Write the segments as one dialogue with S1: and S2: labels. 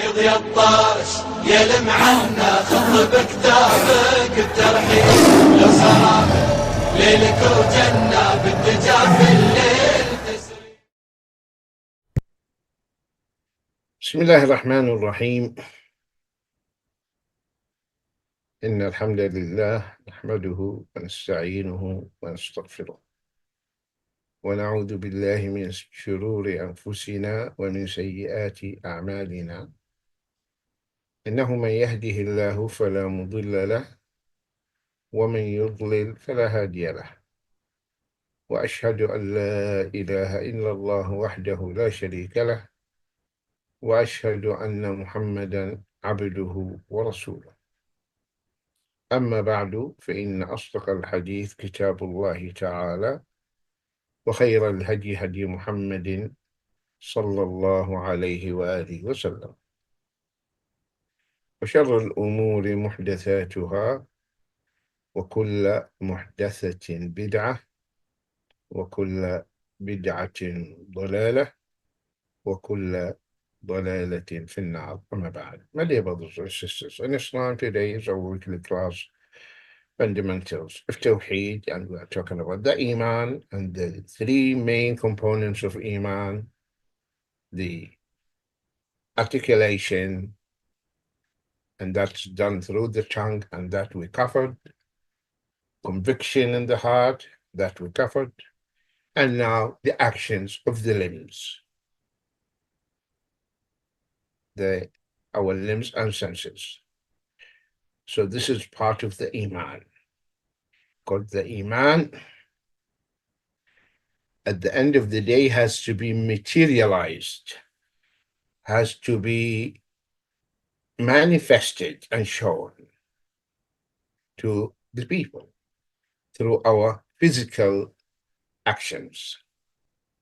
S1: يا الطاش يا لمعنا خط بكتابك الترحيب لو سرابه ليلك وجنة بالدجا في الليل تسري.
S2: بسم الله الرحمن الرحيم. إن الحمد لله نحمده ونستعينه ونستغفره ونعوذ بالله من شرور أنفسنا ومن سيئات أعمالنا. إنه من يهده الله فلا مضل له ومن يضلل فلا هادي له، وأشهد أن لا إله إلا الله وحده لا شريك له، وأشهد أن محمدا عبده ورسوله. أما بعد، فإن أصدق الحديث كتاب الله تعالى، وخير الهدي هدي محمد صلى الله عليه وآله وسلم، وشر الأمور محدثاتها، وكل محدثة بدعة، وكل بدعة ضلالة، وكل ضلالة في النار. أما بعد, my dear brothers and sisters, in Islam today is our weekly class, Fundamentals of Tawheed, and we are talking about the Iman and the three main components of Iman: the articulation, and that's done through the tongue, and that we covered; conviction in the heart, that we covered; and now the actions of the limbs, our limbs and senses. So this is part of the Iman. Because the Iman, at the end of the day, has to be materialized, has to be manifested and shown to the people through our physical actions,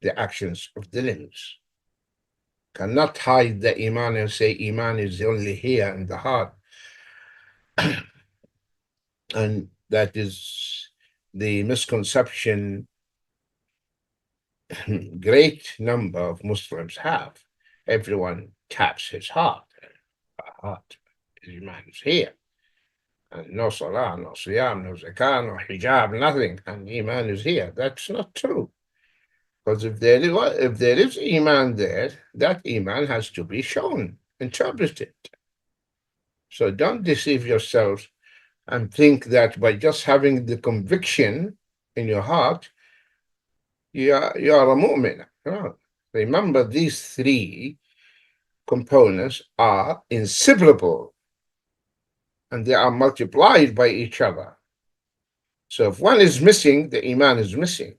S2: the actions of the limbs. Cannot hide the Iman and say Iman is only here in the heart. And that is the misconception great number of Muslims have. Everyone taps his heart. Heart, Iman is here. And no salah, no siyam, no zakah, no hijab, nothing. And Iman is here. That's not true. Because if there is Iman there, that Iman has to be shown, interpreted. So don't deceive yourselves and think that by just having the conviction in your heart, you are a mu'min. No. Remember, these three components are inseparable, and they are multiplied by each other. So if one is missing, the Iman is missing.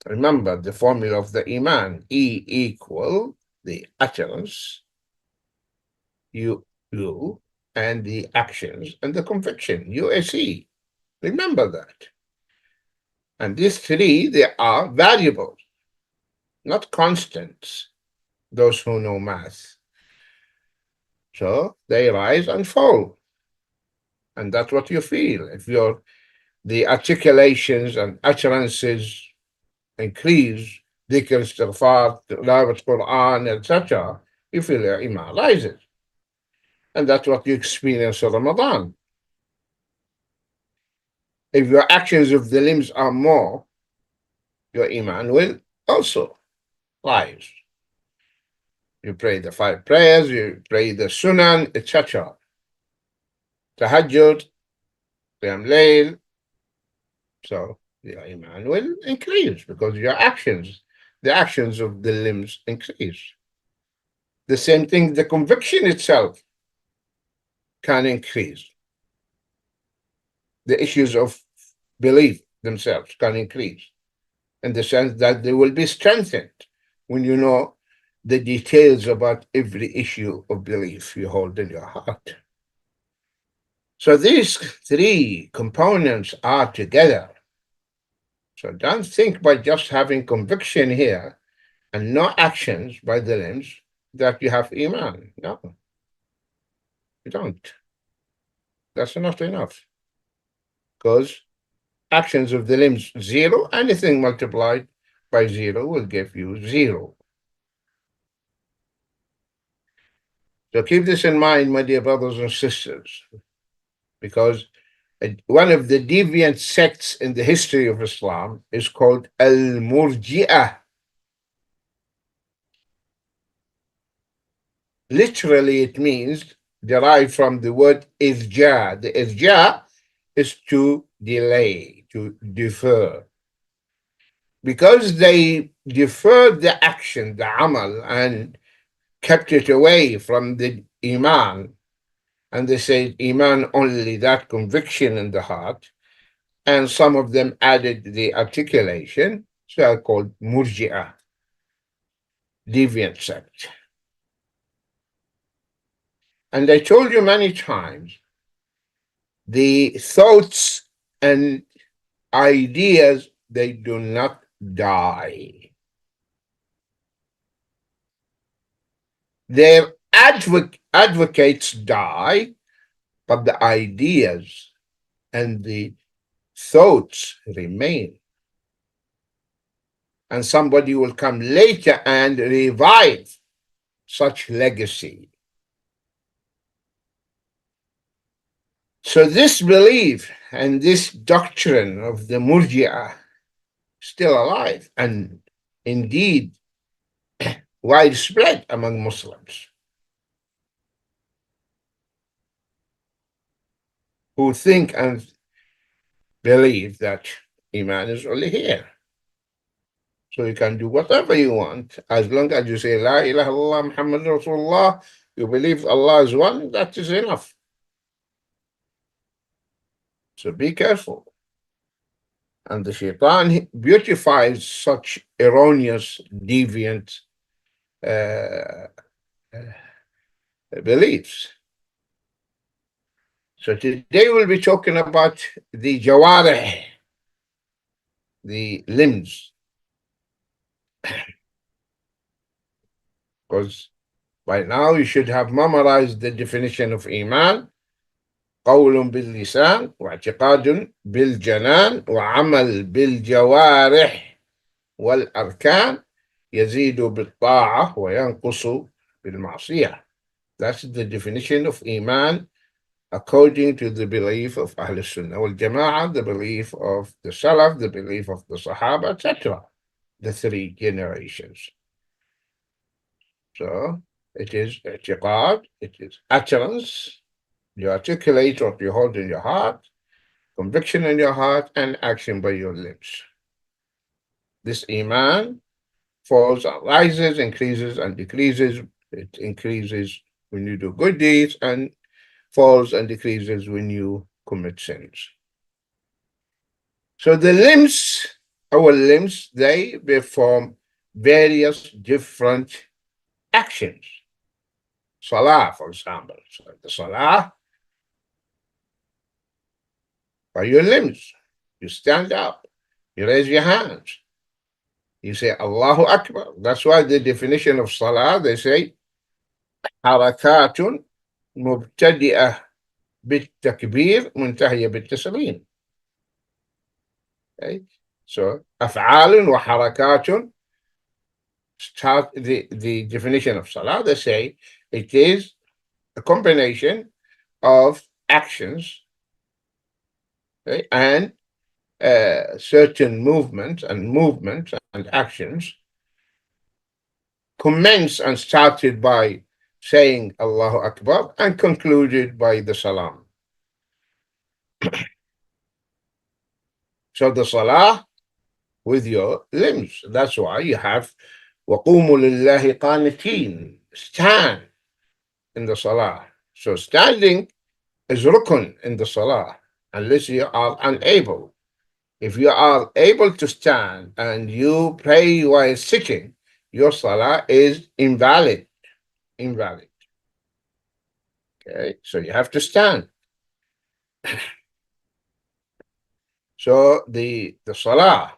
S2: Remember the formula of the Iman: E equal the utterance, you, and the actions and the conviction, UAC. Remember that. And these three, they are variables, not constants, those who know math. So they rise and fall. And that's what you feel. If the articulations and utterances increase, dhikr, istighfar, tilawat Quran, etc., you feel your Iman rises. And that's what you experience in Ramadan. If your actions of the limbs are more, your Iman will also rise. You pray the 5 prayers, you pray the Sunan, etc. Tahajjud, Qiyam Layl. So your Iman will increase because your actions, the actions of the limbs increase. The same thing, the conviction itself can increase. The issues of belief themselves can increase in the sense that they will be strengthened when you know the details about every issue of belief you hold in your heart. So these three components are together. So don't think by just having conviction here and no actions by the limbs that you have Iman. No, you don't. That's not enough. Because actions of the limbs, 0, anything multiplied by 0 will give you 0. So keep this in mind, my dear brothers and sisters, because one of the deviant sects in the history of Islam is called Al-Murji'ah. Literally, it means derived from the word irja. The irja is to delay, to defer. Because they deferred the action, the amal, and kept it away from the iman, and they said iman only, that conviction in the heart, and some of them added the articulation, so are called murji'ah, deviant sect. And I told you many times, the thoughts and ideas, they do not die. Their advocates die, but the ideas and the thoughts remain. And somebody will come later and revive such legacy. So this belief and this doctrine of the Murji'ah still alive and indeed widespread among Muslims who think and believe that Iman is only here. So you can do whatever you want as long as you say La ilaha illallah Muhammad Rasulullah, you believe Allah is one, that is enough. So be careful. And the shaitan beautifies such erroneous, deviant beliefs. So today we'll be talking about the jawarih, the limbs. Because by now you should have memorized the definition of Iman. قول باللسان واعتقاد بالجنان وعمل بالجوارح والأركان يزيد بالطاعة وينقص بالمعصية. That's the definition of Iman according to the belief of Ahl Sunnah wal Jama'ah, the belief of the Salaf, the belief of the Sahaba, etc. The three generations. So it is i'tiqad, it is utterance. You articulate what you hold in your heart, conviction in your heart, and action by your lips. This Iman falls and rises, increases and decreases. It increases when you do good deeds and falls and decreases when you commit sins. So the limbs, our limbs, they perform various different actions. Salah, for example. So the Salah, by your limbs, you stand up, you raise your hands, you say Allahu Akbar. That's why the definition of Salah, they say حركات مبتدئة بالتكبير منتهية بالتسليم. Okay? So أفعال وحركات start the definition of Salah. They say it is a combination of actions, okay, and certain movements and actions commenced and started by saying Allahu Akbar and concluded by the Salam. So the Salah with your limbs. That's why you have وَقُومُوا لِلَّهِ قَانِتِينَ, stand in the Salah. So standing is rukun in the Salah unless you are unable. If you are able to stand and you pray while sitting, your Salah is invalid. Invalid. Okay, so you have to stand. So the Salah,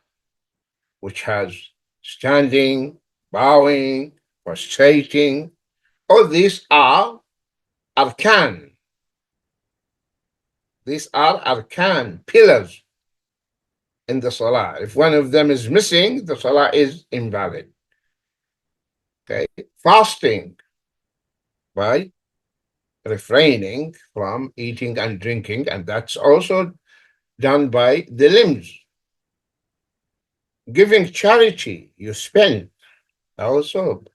S2: which has standing, bowing, prostrating, all these are arkan. These are arkan, pillars in the Salah. If one of them is missing, the Salah is invalid. Okay, fasting, right? refraining from eating and drinking, and that's also done by the limbs. Giving charity, you spend also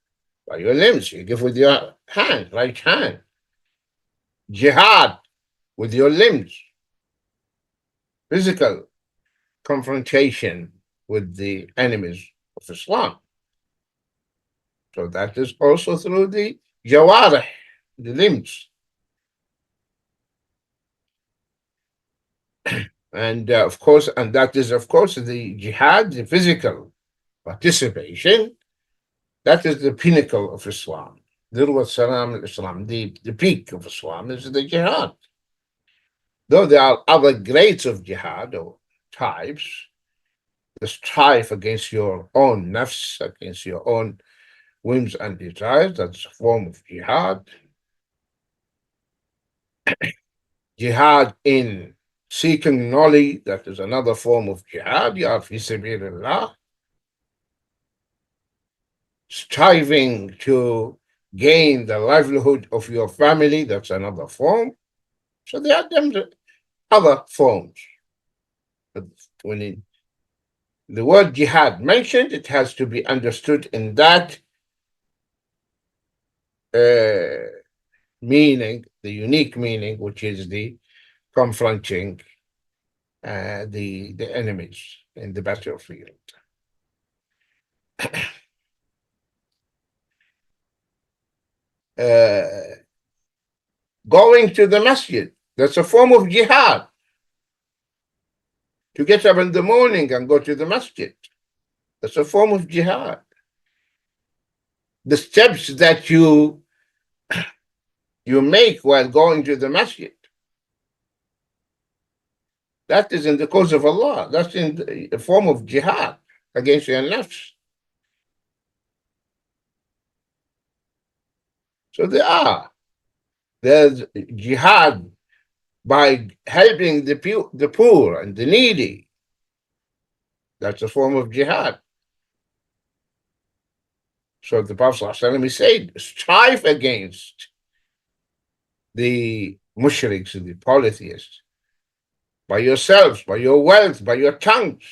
S2: by your limbs. You give with your hand, right hand. Jihad with your limbs. Physical confrontation with the enemies of Islam. So that is also through the jawarih, the limbs. And of course, and that is, of course, the jihad, the physical participation. That is the pinnacle of Islam. Dirwat Salam al Islam, the peak of Islam is the jihad. Though there are other grades of jihad or types, the strife against your own nafs, against your own whims and desires, that's a form of jihad. Jihad in seeking knowledge, that is another form of jihad. You are fi sabilillah. Striving to gain the livelihood of your family, that's another form. So there are other forms. But when the word jihad mentioned, it has to be understood in that meaning, the unique meaning, which is the confronting the enemies in the battlefield. Going to the masjid, that's a form of jihad. To get up in the morning and go to the masjid, that's a form of jihad. The steps that you make while going to the masjid, that is in the cause of Allah. That's in a form of jihad against your nafs. So there's jihad by helping the poor and the needy. That's a form of jihad. So the Prophet ﷺ said, strive against the mushriks, the polytheists, by yourselves, by your wealth, by your tongues.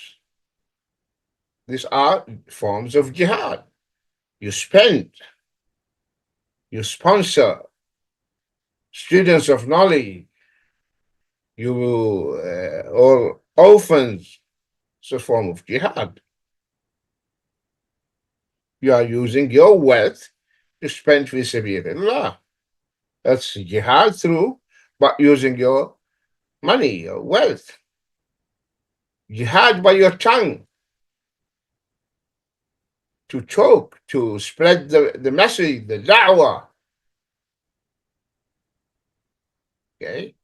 S2: These are forms of jihad. You spend, you sponsor students of knowledge, or orphans. It's a form of jihad. You are using your wealth to spend fi sabilillah. That's jihad through, but using your money, your wealth. Jihad by your tongue, to talk, to spread the message, the da'wah. Okay?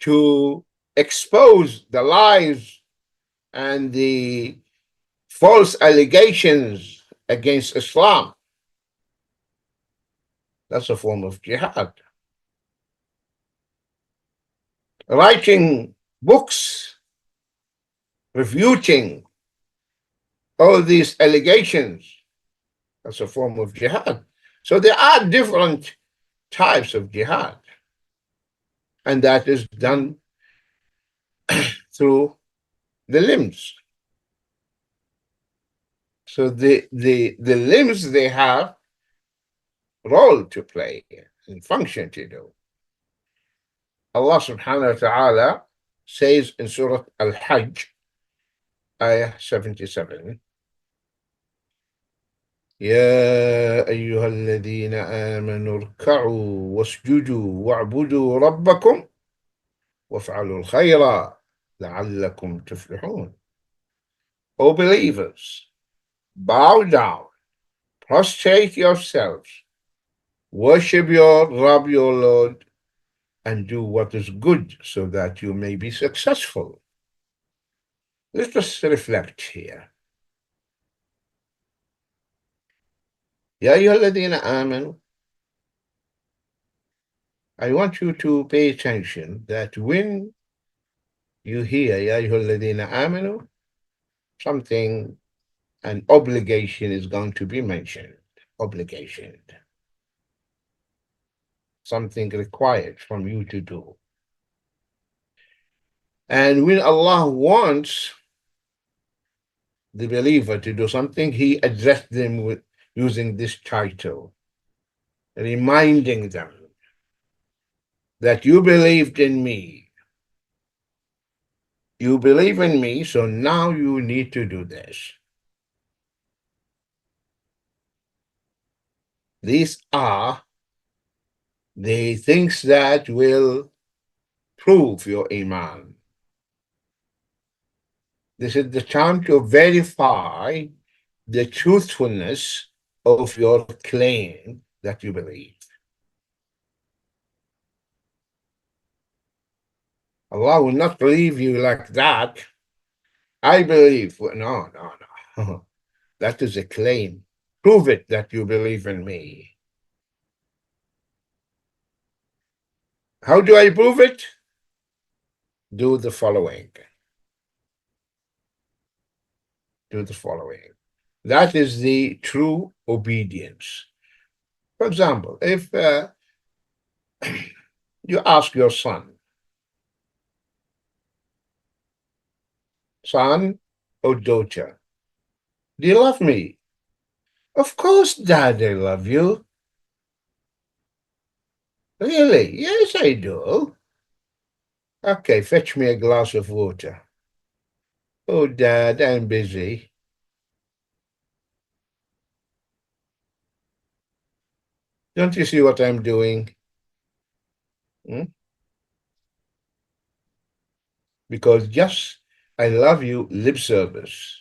S2: To expose the lies and the false allegations against Islam. That's a form of jihad. Writing books refuting all these allegations, that's a form of jihad. So there are different types of jihad, and that is done through the limbs. So the limbs, they have role to play and function to do. Allah subhanahu wa ta'ala says in Surah Al-Hajj, ayah 77, يا أيها الذين آمنوا اركعوا واسجدوا واعبدوا ربكم وافعلوا الخير لعلكم تفلحون. O believers, bow down, prostrate yourselves, worship your Rabb, your Lord, and do what is good so that you may be successful. Let us reflect here. يا أيها الذين آمنوا, I want you to pay attention that when you hear يا أيها الذين آمنوا, something, an obligation is going to be mentioned. Obligation. something required from you to do. And when Allah wants the believer to do something, He addressed them with using this title, reminding them that you believed in me. You believe in me, so now you need to do this. These are the things that will prove your Iman. This is the time to verify the truthfulness of your claim that you believe. Allah will not leave you like that. I believe. No, no, no. That is a claim. Prove it that you believe in me. How do I prove it? Do the following. Do the following. That is the true obedience. For example, if you ask your son or daughter, do you love me? Of course, Dad, I love you. Really? Yes, I do. Okay, fetch me a glass of water. Oh, Dad, I'm busy. Don't you see what I'm doing? Hmm? Because just I love you lip service.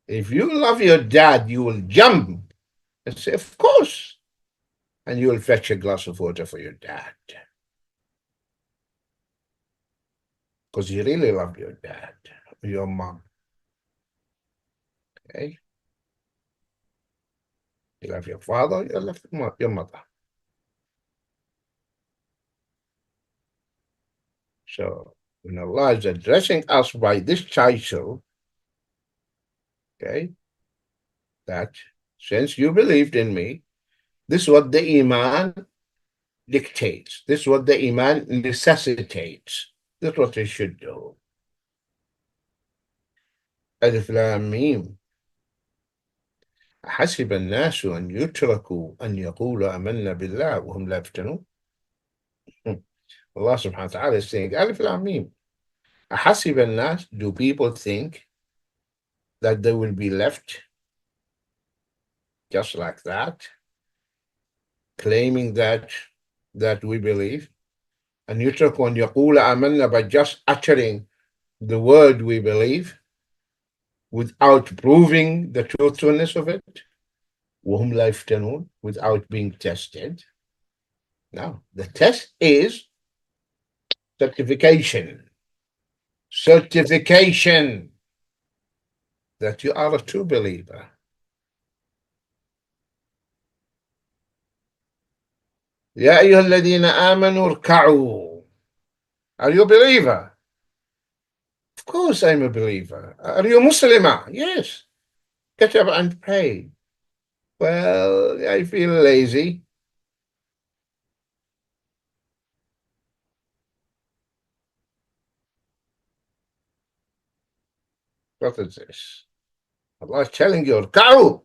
S2: If you love your dad, you will jump and say, of course. And you will fetch a glass of water for your dad. Because you really love your dad, your mom. Okay? You love your father, you love your mother. So when Allah is addressing us by this title, okay, that since you believed in me, this is what the Iman dictates. This is what the Iman necessitates. That's what they should do. ألف لام ميم حسب الناس أن يتركوا أن يقولوا آمنا بالله وهم لا يفتنون. Allah subhanahu wa ta'ala is saying, ألف لام ميم. حسب الناس, do people think that they will be left just like that, claiming that we believe? And يتركوا أن يقول آمنا, by just uttering the word we believe without proving the truthfulness of it, وهم لا يفتنون, without being tested. Now, the test is certification. Certification that you are a true believer. يا أيها الذين آمنوا اركعوا. Are you a believer? Of course I'm a believer. Are you a Muslimah? Yes. Get up and pray. Well, I feel lazy. What is this? Allah is telling you, اركعوا.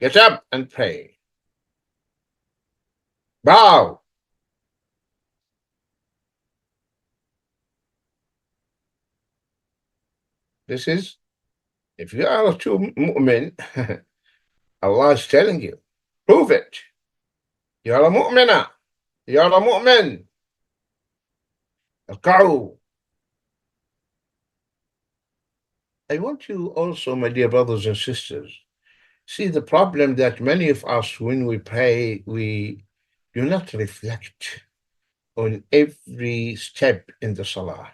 S2: Get up and pray. Bow. This is, if you are a true mu'min, Allah is telling you, prove it. You are a mu'minah. You are a mu'min. اركعوا. I want you also, my dear brothers and sisters, see the problem that many of us, when we pray, we do not reflect on every step in the salah.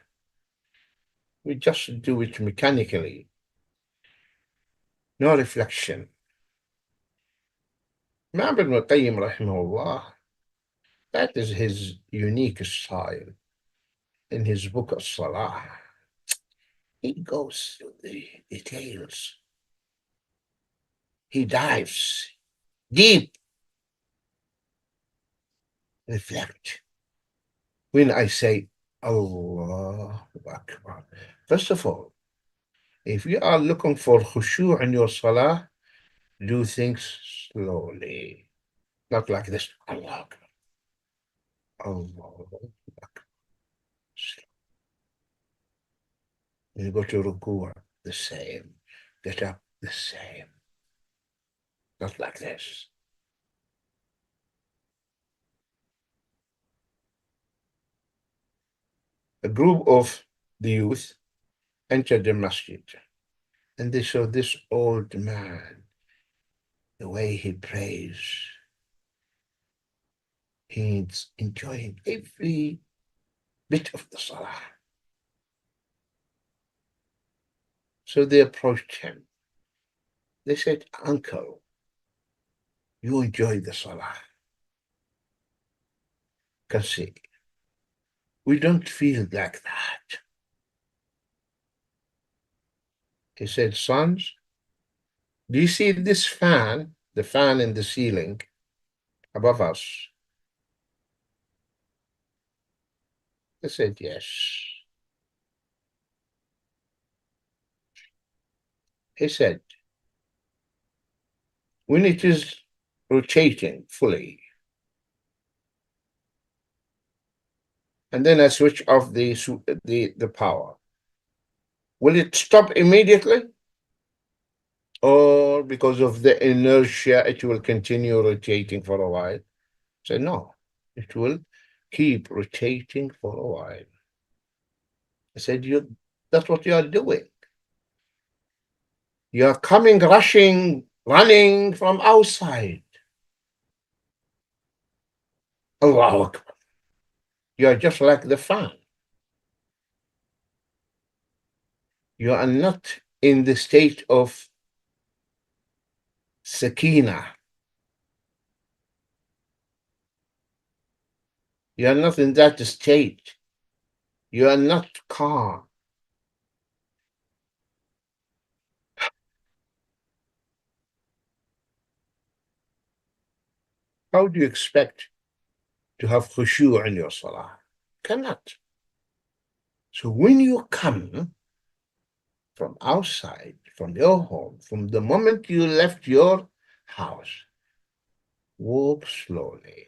S2: We just do it mechanically. No reflection. Imam Ibn Qayyim, rahimahullah, that is his unique style in his book of Salah. He goes through the details. he dives deep. Reflect. When I say Allah Akbar, first of all, if you are looking for khushu' in your salah, do things slowly, not like this. Allah Akbar. Allah Akbar. When you go to ruku', the same. Get up, the same. Not like this. A group of the youth entered the masjid and they saw this old man, the way he prays. He's enjoying every bit of the salah. So they approached him. They said, Uncle, you enjoy the salah. Can see, we don't feel like that. He said, sons, do you see this fan, the fan in the ceiling above us? They said, yes. He said, when it is rotating fully, and then I switch off the power, will it stop immediately? Or because of the inertia, it will continue rotating for a while? I said, no, it will keep rotating for a while. I said, that's what you are doing. You are coming, rushing, running from outside. Allahu Akbar. You are just like the fan. You are not in the state of sakina. You are not in that state. You are not calm. How do you expect to have khushu' in your salah? Cannot. So when you come from outside, from your home, from the moment you left your house, walk slowly.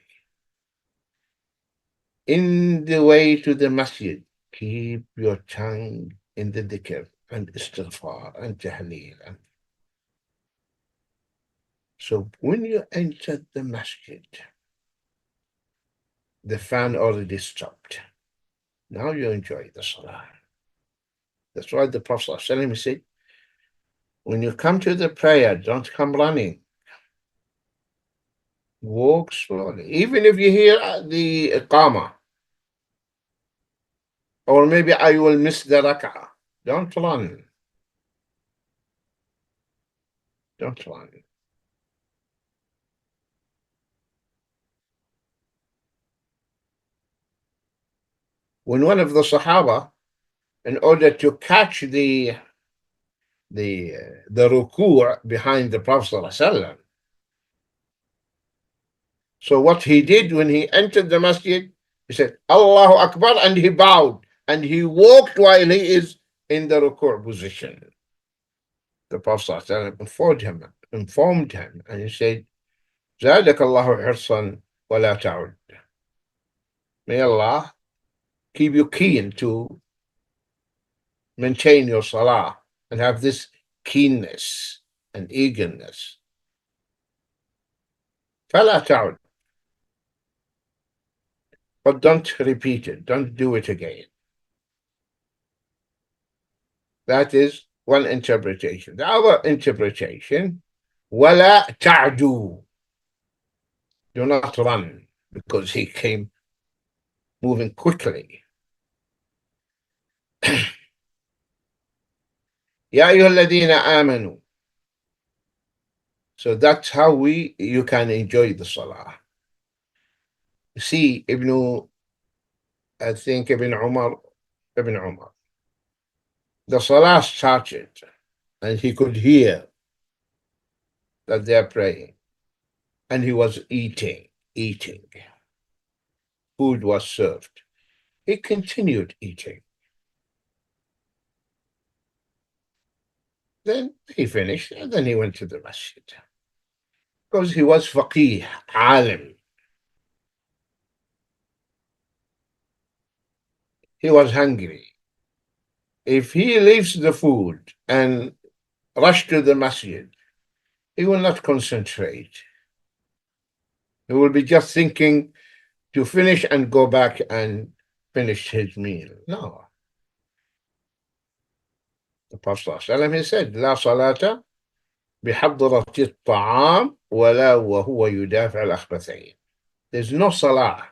S2: In the way to the masjid, keep your tongue in the dhikr and istighfar and tahleel. So when you enter the masjid, the fan already stopped. Now you enjoy the salah. That's why the Prophet ﷺ said, when you come to the prayer, don't come running. Walk slowly. Even if you hear the iqamah, or maybe I will miss the rak'ah, don't run. Don't run. When one of the Sahaba, in order to catch the ruku' behind the Prophet ﷺ, so what he did when he entered the masjid, he said, Allahu Akbar, and he bowed, and he walked while he is in the ruku' position. The Prophet ﷺ informed him, and he said, زادك الله حرصا ولا تعد. May Allah keep you keen to maintain your salah and have this keenness and eagerness. فلا تعد. But don't repeat it. Don't do it again. That is one interpretation. The other interpretation, ولا تعدو. Do not run, because he came moving quickly. يا أيها الذين آمنوا. So that's how you can enjoy the salah. See, I think Ibn Umar, the salah started, and he could hear that they are praying. And he was eating. Food was served. He continued eating. Then he finished, and then he went to the masjid. Because he was faqih, alim. He was hungry. If he leaves the food and rush to the masjid, he will not concentrate. He will be just thinking to finish and go back and finish his meal. No. The Prophet ﷺ, he said, لا صلاة بحضرة الطعام ولا وهو يدافع الأخبثين. There's no salah,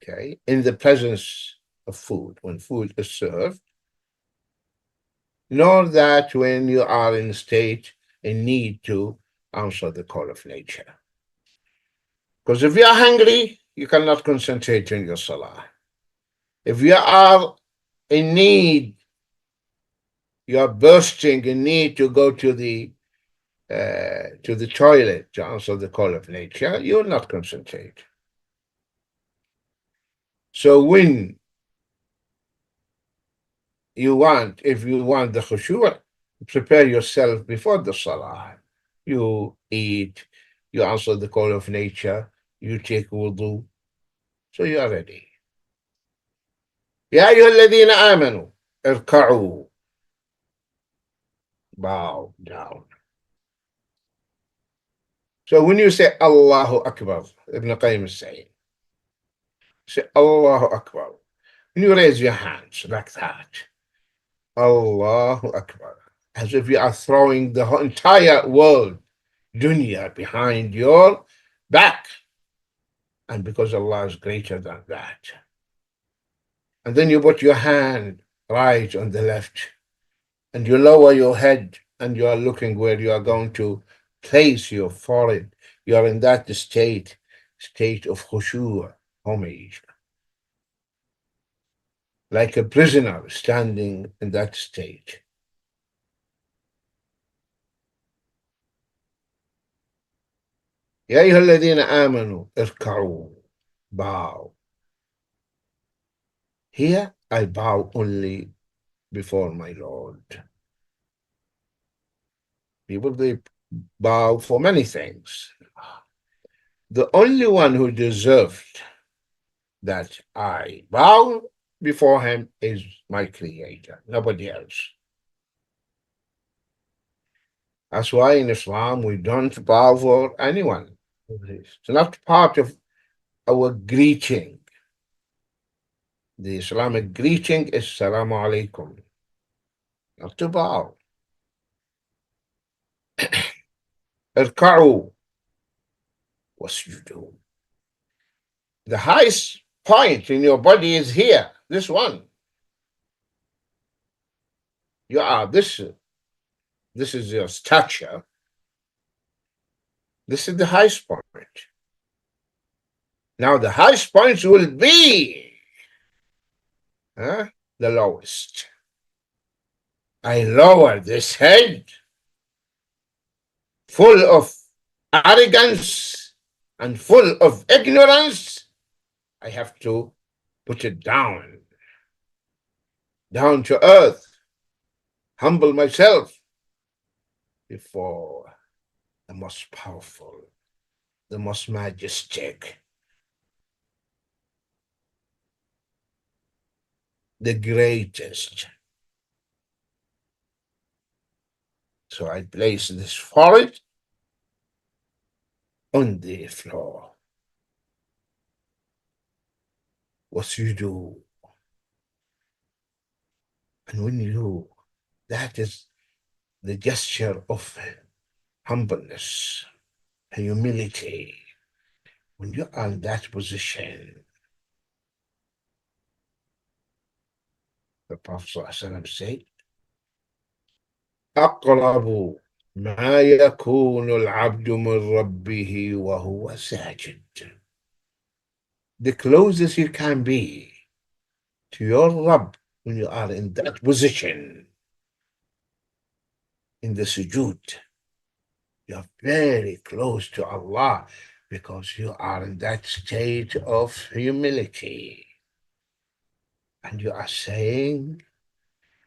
S2: okay, in the presence of food, when food is served, nor that when you are in state in need to answer the call of nature. Because if you are hungry, you cannot concentrate on your salah. If you are in need, you are bursting in need to go to the toilet to answer the call of nature, you will not concentrate. So when if you want the khushu', prepare yourself before the salah. You eat, you answer the call of nature, you take wudu, so you are ready. يا أيها الذين آمنوا اركعوا, bow down. So when you say Allahu Akbar, Ibn Qayyim is saying, say Allahu Akbar. When you raise your hands like that, Allahu Akbar, as if you are throwing the entire world, dunya, behind your back. And because Allah is greater than that. And then you put your hand right on the left, and you lower your head, and you are looking where you are going to place your forehead. You are in that state of khushu', homage. Like a prisoner standing in that state. يا أيها الذين آمنوا اركعوا, bow. Here I bow only before my Lord. People, they bow for many things. The only one who deserved that I bow before him is my Creator, nobody else. That's why in Islam we don't bow for anyone. It's not part of our greeting. The Islamic greeting is Salamu Alaikum, not to bow. Irka'u wasjudu. The highest point in your body is here, this one. You are this is your stature. This is the highest point. Now the highest points will be the lowest. I lower this head full of arrogance and full of ignorance. I have to put it down to earth, humble myself before the most powerful, the most majestic, the greatest. So I place this forehead on the floor. What you do, and when you do, that is the gesture of humbleness and humility. When you are in that position, the Prophet ﷺ said, أقرب ما يكون العبد من ربه وهو ساجد. The closest you can be to your Rabb when you are in that position, in the sujood. You're very close to Allah because you are in that state of humility. And you are saying,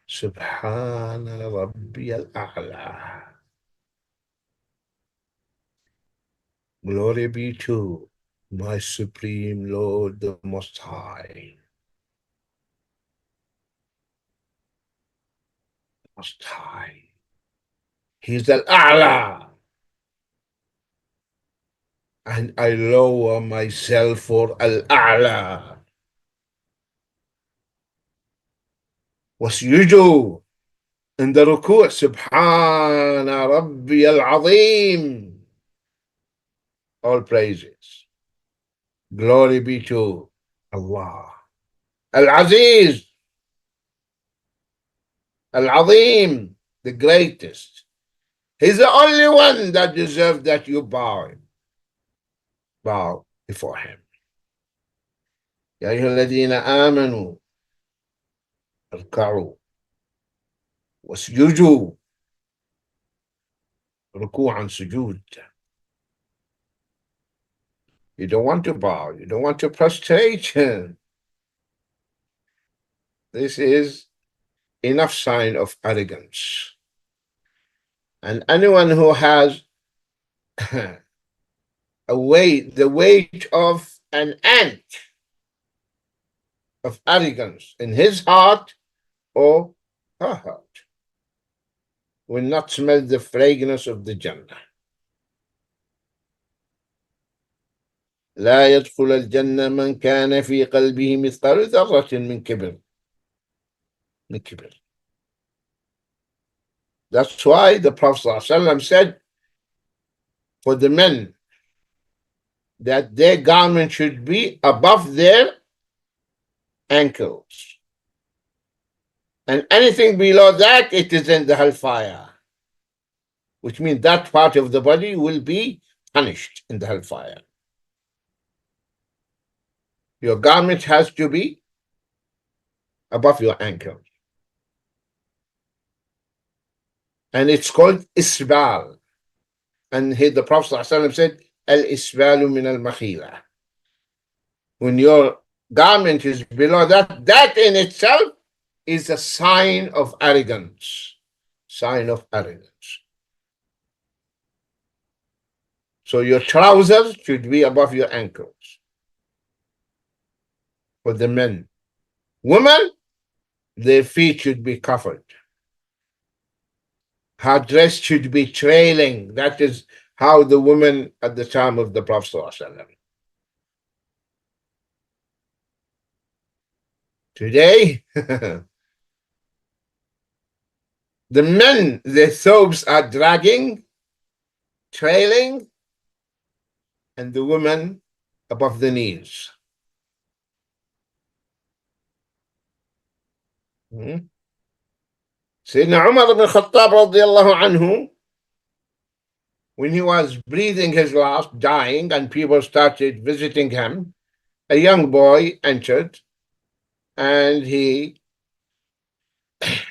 S2: Subhana Rabbi al-A'la. Glory be to my Supreme Lord, the Most High. Most High. He's al-A'la. And I lower myself for al-A'la. واسجدوا in the ruku' Subhana Rabbi al-Azim. All praises. Glory be to Allah. Al-Aziz. Al-Azim. The greatest. He's the only one that deserves that you bow before him. يا أيها الذين آمنوا اركعوا واسجدوا ركوعا سجود. You don't want to bow. You don't want to prostrate. This is enough sign of arrogance. And anyone who has the weight of an ant of arrogance in his heart or her heart will not smell the fragrance of the Jannah. لا يدخل الجنة من كان في قلبه مثقال ذرة من كبر. That's why the Prophet ﷺ said for the men that their garment should be above their ankles. And anything below that, it is in the hellfire. Which means that part of the body will be punished in the hellfire. Your garment has to be above your ankle. And it's called isbal. And here the Prophet ﷺ said, al-isbalu min al-makhila. When your garment is below that, that in itself is a sign of arrogance. Sign of arrogance. So your trousers should be above your ankles. For the men. Women, their feet should be covered. Her dress should be trailing. That is how the women at the time of the Prophet ﷺ. Today, the men, their thobes are dragging, trailing, and the women above the knees. Sayyidina Umar ibn Khattab radiallahu anhu, when he was breathing his last, dying, and people started visiting him, a young boy entered and he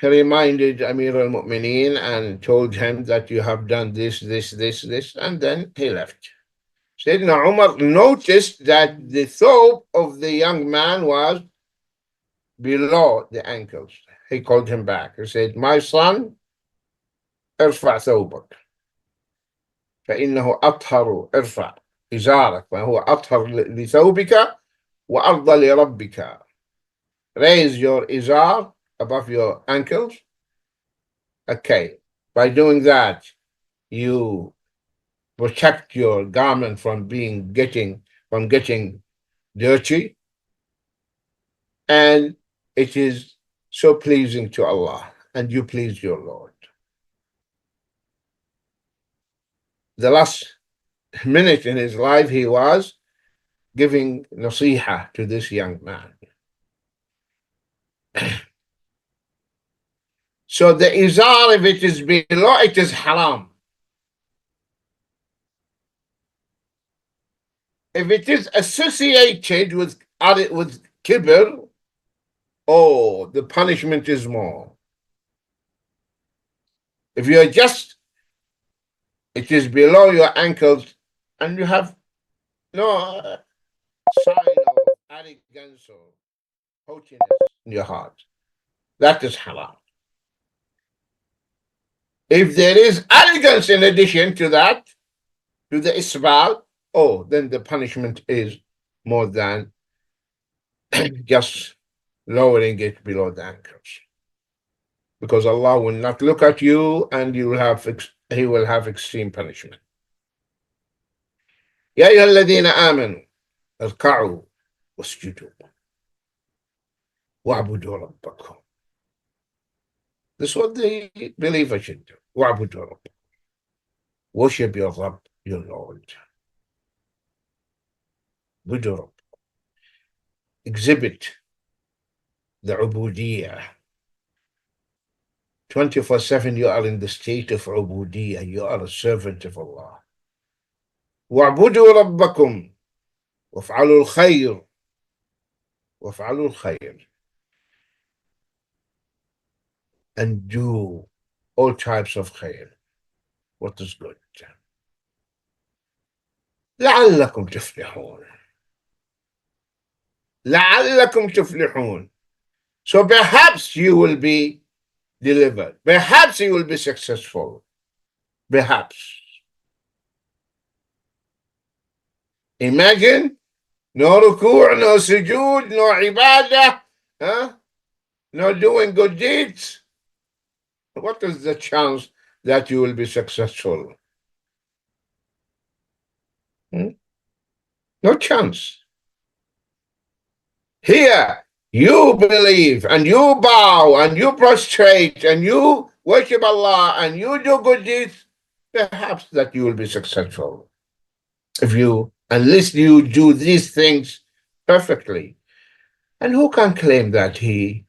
S2: reminded Amir al-Mu'mineen and told him that you have done this, and then he left. Sayyidina Umar noticed that the thobe of the young man was below the ankles. He called him back. He said, my son, ارفع ثوبك فإنه أطهر. ارفع إزارك فهو أطهر لثوبك وأرضى لربك. Raise your izar above your ankles. Okay. By doing that, you protect your garment from getting dirty, and it is so pleasing to Allah, and you please your Lord. The last minute in his life, he was giving nasiha to this young man. So the izar, if it is below, it is haram. If it is associated with kibr, oh, the punishment is more. If you are just it is below your ankles, and you have no sign of arrogance or haughtiness in your heart. That is haram. If there is arrogance in addition to that, to the isbal, oh, then the punishment is more than just lowering it below the ankles. Because Allah will not look at you and He will have extreme punishment. يا أيها الذين آمنوا اركعوا واسجدوا واعبدوا ربكم. This is what the believer should do. واعبدوا ربكم. Worship your Rabb, your Lord. اعبدوا ربكم. Exhibit the ubudiyah. 24/7 you are in the state of ubudiyah. You are a servant of Allah. واعبدوا ربكم وافعلوا الخير وافعلوا الخير, and do all types of khair, what is good. لعلكم تفلحون. لعلكم تفلحون. So perhaps you will be delivered. Perhaps you will be successful. Perhaps. Imagine no ruku', no sujood, no ibadah, no doing good deeds. What is the chance that you will be successful? No chance. Here, you believe and you bow and you prostrate and you worship Allah and you do good deeds, perhaps that you will be successful. Unless you do these things perfectly. And who can claim that he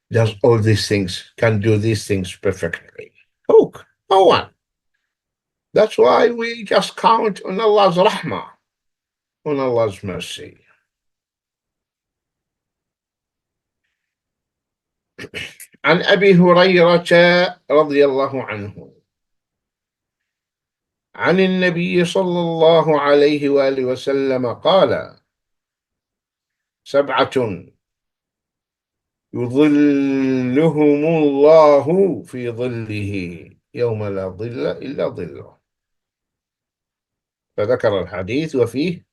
S2: does all these things, can do these things perfectly? Who? No one. That's why we just count on Allah's rahmah, on Allah's mercy. عن أبي هريرة رضي الله عنه عن النبي صلى الله عليه وآله وسلم قال: 7 يظلهم الله في ظله يوم لا ظل إلا ظله. فذكر الحديث وفيه: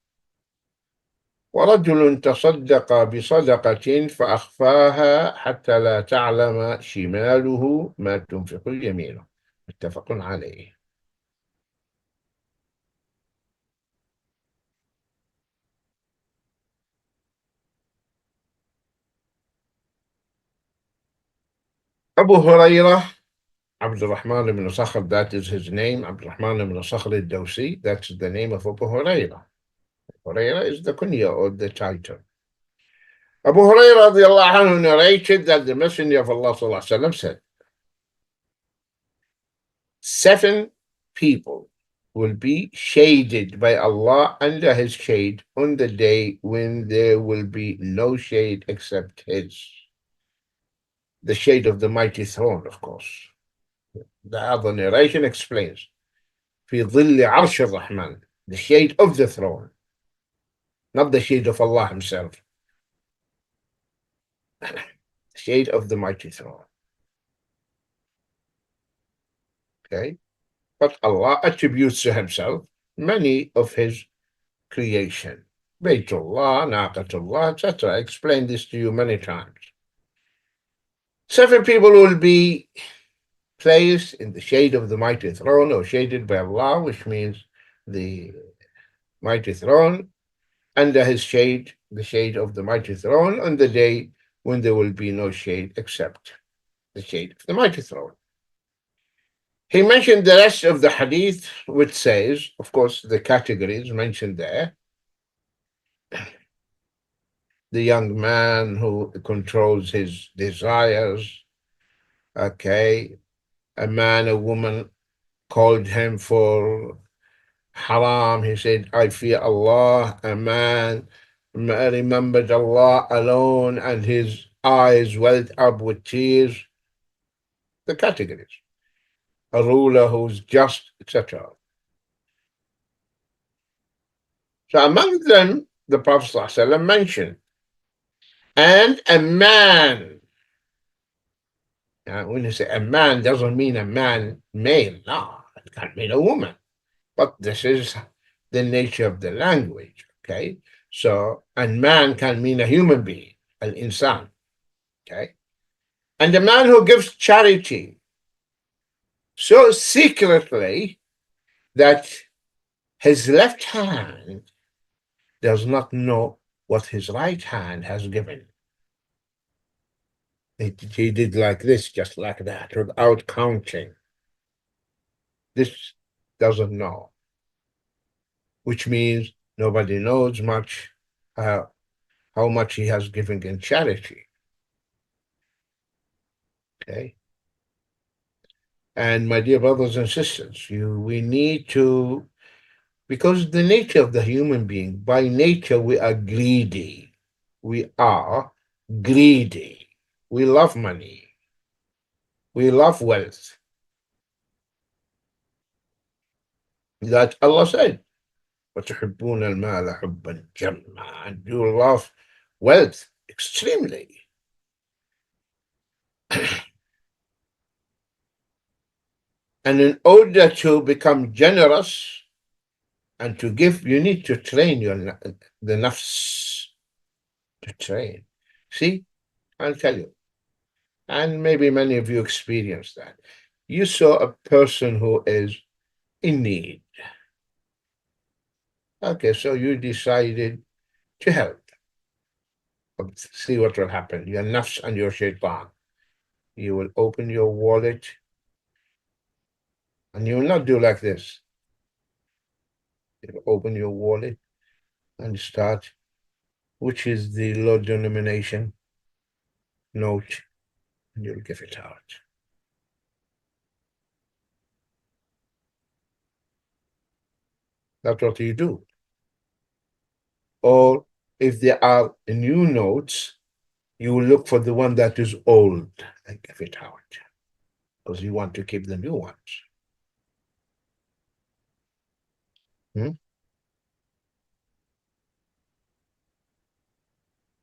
S2: ورجل تصدق بصدقة فأخفاها حتى لا تعلم شماله ما تنفق يمينه. متفق عليه. Abu Hurairah, Abdurrahman ibn Sakhr, that is his name. Abdurrahman ibn Sakhr al-Dawsi, that's the name of Abu Hurairah. Hurairah is the kunya or the title. Abu Hurairah radiallahu anhu narrated that the Messenger of Allah sallallahu alaihi wasallam said, 7 people will be shaded by Allah under His shade on the day when there will be no shade except His. The shade of the mighty throne, of course. The other narration explains, في ظل عرش الرحمن, the shade of the throne, not the shade of Allah Himself. The shade of the mighty throne. Okay? But Allah attributes to Himself many of His creation. Baytullah, Naqatullah, etc. I explained this to you many times. 7 people will be placed in the shade of the mighty throne, or shaded by Allah, which means the mighty throne, under His shade, the shade of the mighty throne, on the day when there will be no shade except the shade of the mighty throne. He mentioned the rest of the hadith, which says, of course, the categories mentioned there. The young man who controls his desires. Okay. A man, a woman called him for haram. He said, I fear Allah. A man remembered Allah alone and his eyes welled up with tears. The categories. A ruler who's just, etc. So among them, the Prophet ﷺ mentioned, and a man. Now, when you say a man, doesn't mean a man male. No, it can mean a woman. But this is the nature of the language. Okay. So, and man can mean a human being, an insan. Okay. And the man who gives charity so secretly that his left hand does not know what his right hand has given. He did like this, just like that, without counting. This doesn't know, which means nobody knows much how much he has given in charity. Okay. And my dear brothers and sisters, we need to, because the nature of the human being, by nature, we are greedy. We are greedy. We love money. We love wealth. That Allah said, وَتُحِبُّونَ الْمَالَ حُبًّا جَمًّا, and you love wealth extremely. And in order to become generous and to give, you need to train the nafs, to train. See, I'll tell you, and maybe many of you experienced that. You saw a person who is in need. Okay, so you decided to help. See what will happen. Your nafs and your shaitan. You will open your wallet and you will not do like this. You will open your wallet and start, which is the low denomination note, and you'll give it out. That's what you do. Or if there are new notes, you will look for the one that is old and give it out, because you want to keep the new ones.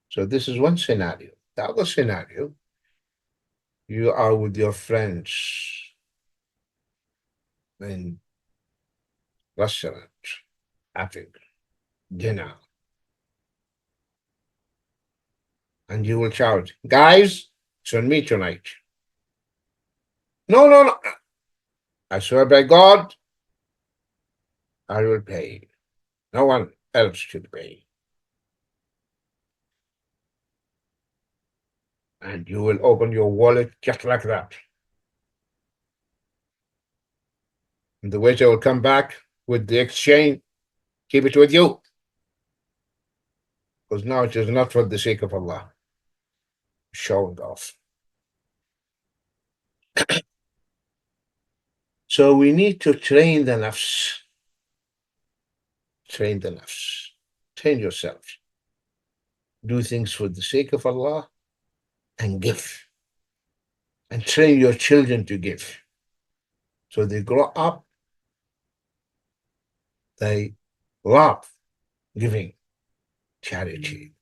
S2: So this is one scenario. The other scenario, you are with your friends in restaurant having dinner, and you will shout, guys, it's on me tonight. No, no, no. I swear by God, I will pay. No one else should pay. And you will open your wallet just like that. And the waiter will come back with the exchange. Keep it with you. Because now it is not for the sake of Allah. Showing off. So we need to train the nafs. Train the nafs. Train yourself. Do things for the sake of Allah and give. And train your children to give. So they grow up, they love giving charity.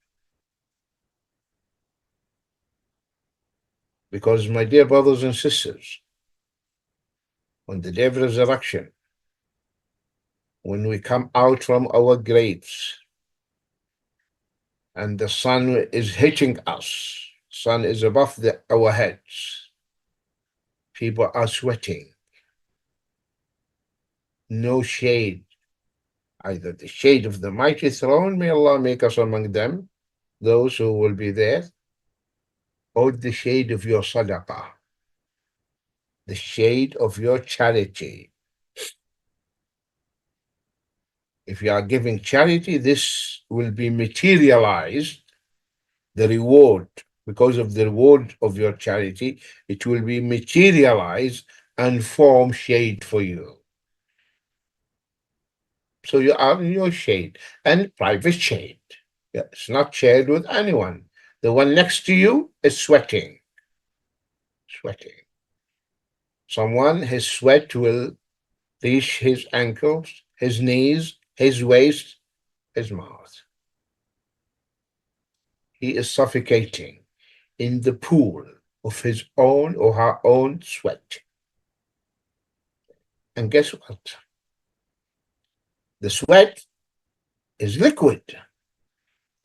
S2: Because, my dear brothers and sisters, on the day of resurrection, when we come out from our graves and the sun is hitting us, sun is above our heads, people are sweating, no shade, either the shade of the mighty throne, may Allah make us among them, those who will be there, or the shade of your sadaqah, the shade of your charity. If you are giving charity, this will be materialized, the reward, because of the reward of your charity, it will be materialized and form shade for you. So you are in your shade, and private shade. Yeah, it's not shared with anyone. The one next to you is sweating. Sweating. Someone, his sweat will reach his ankles, his knees, his waist, his mouth. He is suffocating in the pool of his own or her own sweat. And guess what? The sweat is liquid.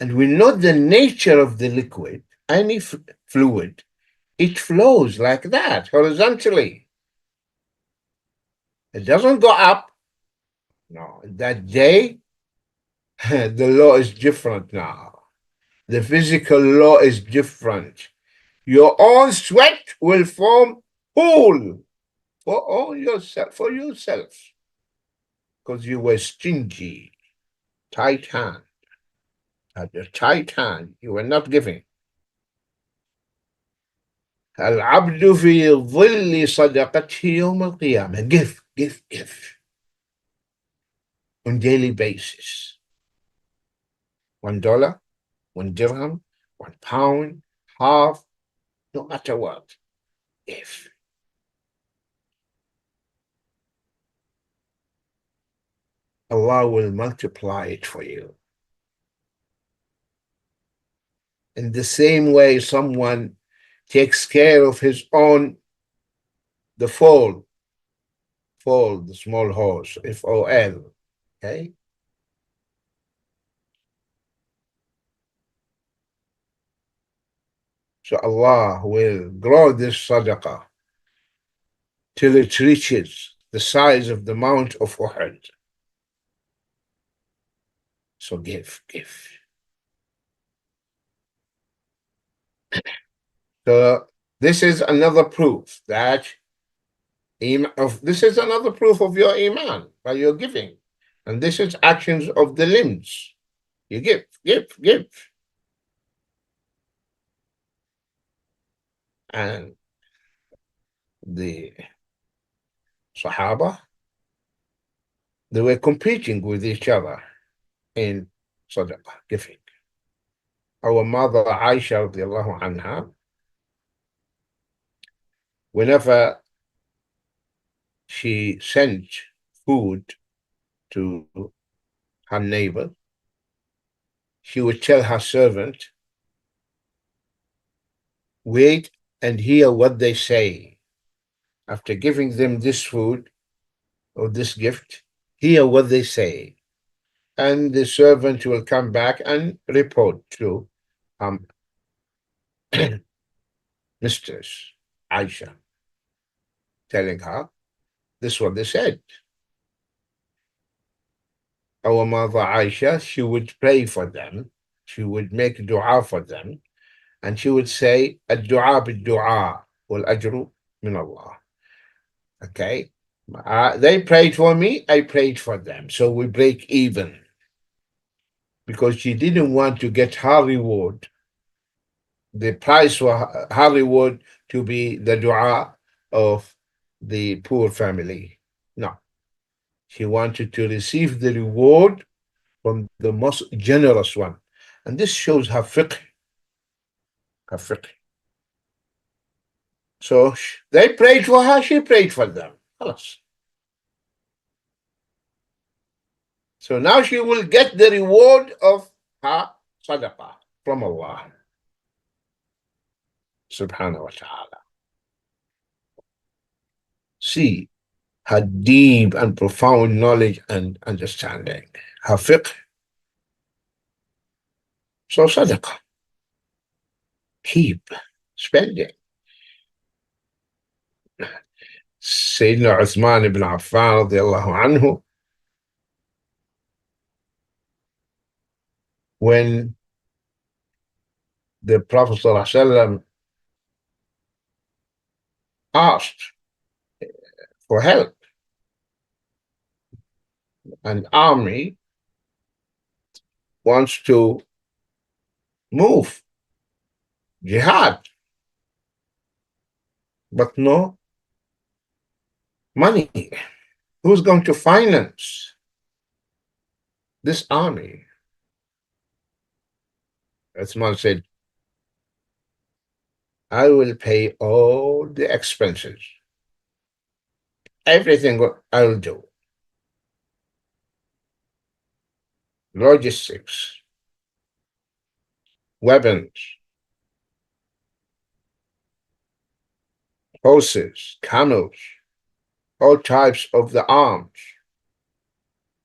S2: And we know the nature of the liquid, any fluid, it flows like that, horizontally. It doesn't go up. No, that day, the law is different now. The physical law is different. Your own sweat will form pool for yourself, because you were stingy, tight hand. Had a tight hand, you were not giving. العبد في ظل صدقته يوم القيامة. Give on daily basis. $1, 1 dirham, £1, half, no matter what. If Allah will multiply it for you. In the same way, someone takes care of his own, the foal, the small horse, F-O-L, okay? So Allah will grow this sadaqah till it reaches the size of the Mount of Uhud. So give. So this is another proof that this is another proof of your iman by your giving. And this is actions of the limbs. You give. And the Sahaba, they were competing with each other in sadaqah, giving. Our mother Aisha radiallahu anha, whenever she sent food to her neighbor, she would tell her servant, wait and hear what they say. After giving them this food or this gift, hear what they say. And the servant will come back and report to Mistress Aisha, telling her, this is what they said. Our mother Aisha, she would pray for them. She would make dua for them. And she would say, الدعاء بالدعاء والأجر من Allah. Okay? They prayed for me, I prayed for them. So we break even. Because she didn't want to get her reward. The price for her reward to be the dua of the poor family. No. She wanted to receive the reward from the most generous one. And this shows her fiqh. So they prayed for her, she prayed for them. So now she will get the reward of her sadaqah from Allah subhanahu wa ta'ala. See her deep and profound knowledge and understanding, her fiqh. So sadaqah, keep spending. Sayyidina Uthman ibn Affan radiallahu anhu, when the Prophet ﷺ asked for help, an army wants to move, jihad, but no money. Who's going to finance this army? Uthman said, I will pay all the expenses. Everything I will do. logistics, weapons, horses, camels, all types of the arms,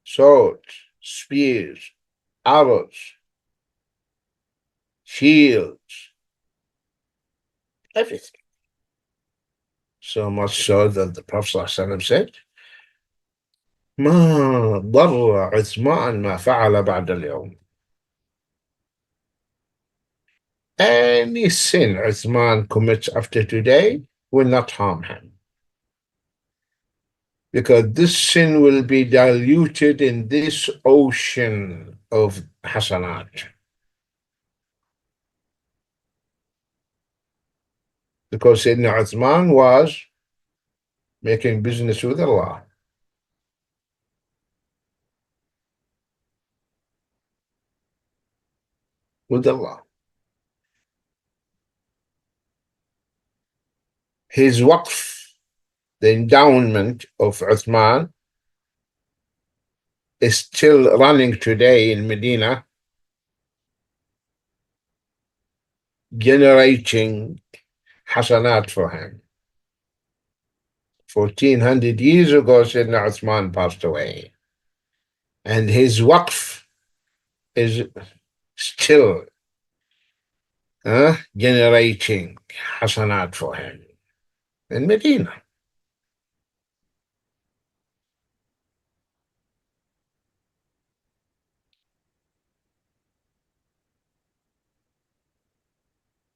S2: swords, spears, arrows, shields, everything. So much so that the Prophet ﷺ said, ما ضر عثمان ما فعل بعد اليوم. Any sin Uthman commits after today will not harm him, because this sin will be diluted in this ocean of hasanat. Because Sayyidina Uthman was making business with Allah. With Allah. His waqf, the endowment of Uthman, is still running today in Medina, generating hasanat for him. 1400 years ago, Sayyidina Uthman passed away. And his waqf is still generating hasanat for him in Medina.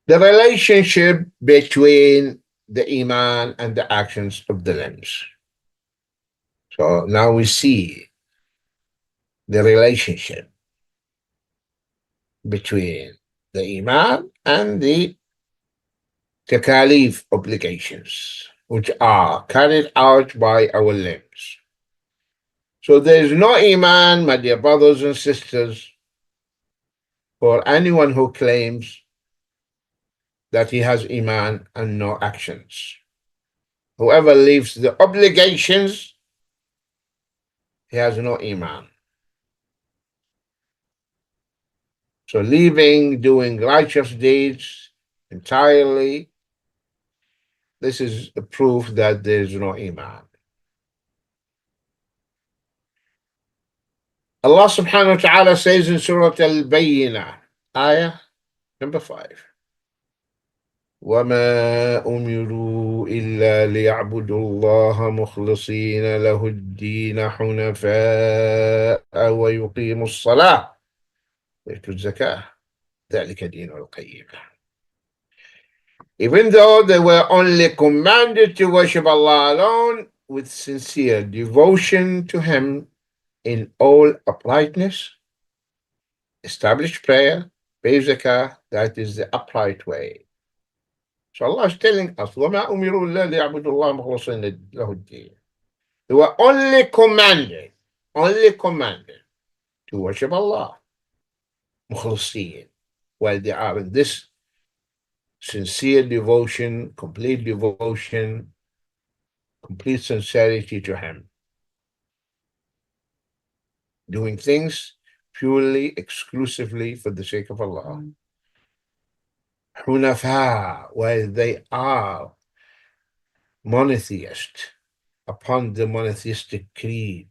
S2: The relationship between the iman and the actions of the limbs. So now we see the relationship between the iman and the takalif obligations, which are carried out by our limbs. So there is no iman, my dear brothers and sisters, for anyone who claims that he has iman and no actions. Whoever leaves the obligations, he has no iman. So leaving doing righteous deeds entirely, this is a proof that there is no iman. Allah subhanahu wa ta'ala says in Surah Al-Bayyinah, ayah number 5, وَمَا أُمِرُوا إِلَّا لِيَعْبُدُوا اللَّهَ مُخْلِصِينَ لَهُ الدِّينَ حُنَفَاءَ وَيُقِيمُوا الصَّلَاةَ وَيُؤْتُوا الزَّكَاةَ ذَلِكَ دِينُ الْقَيِّمَةِ. Even though they were only commanded to worship Allah alone with sincere devotion to Him in all uprightness, establish prayer, pay zakah, that is the upright way. So Allah is telling us, وَمَا أُمِرُوا إِلَّا لِيَعْبُدُوا اللَّهَ مُخْلِصِينَ لَهُ الدِّينَ. They were only commanded to worship Allah, مخلصين, while they are in this sincere devotion, complete devotion, complete sincerity to Him, doing things purely, exclusively for the sake of Allah. Hunafa, while they are monotheist, upon the monotheistic creed,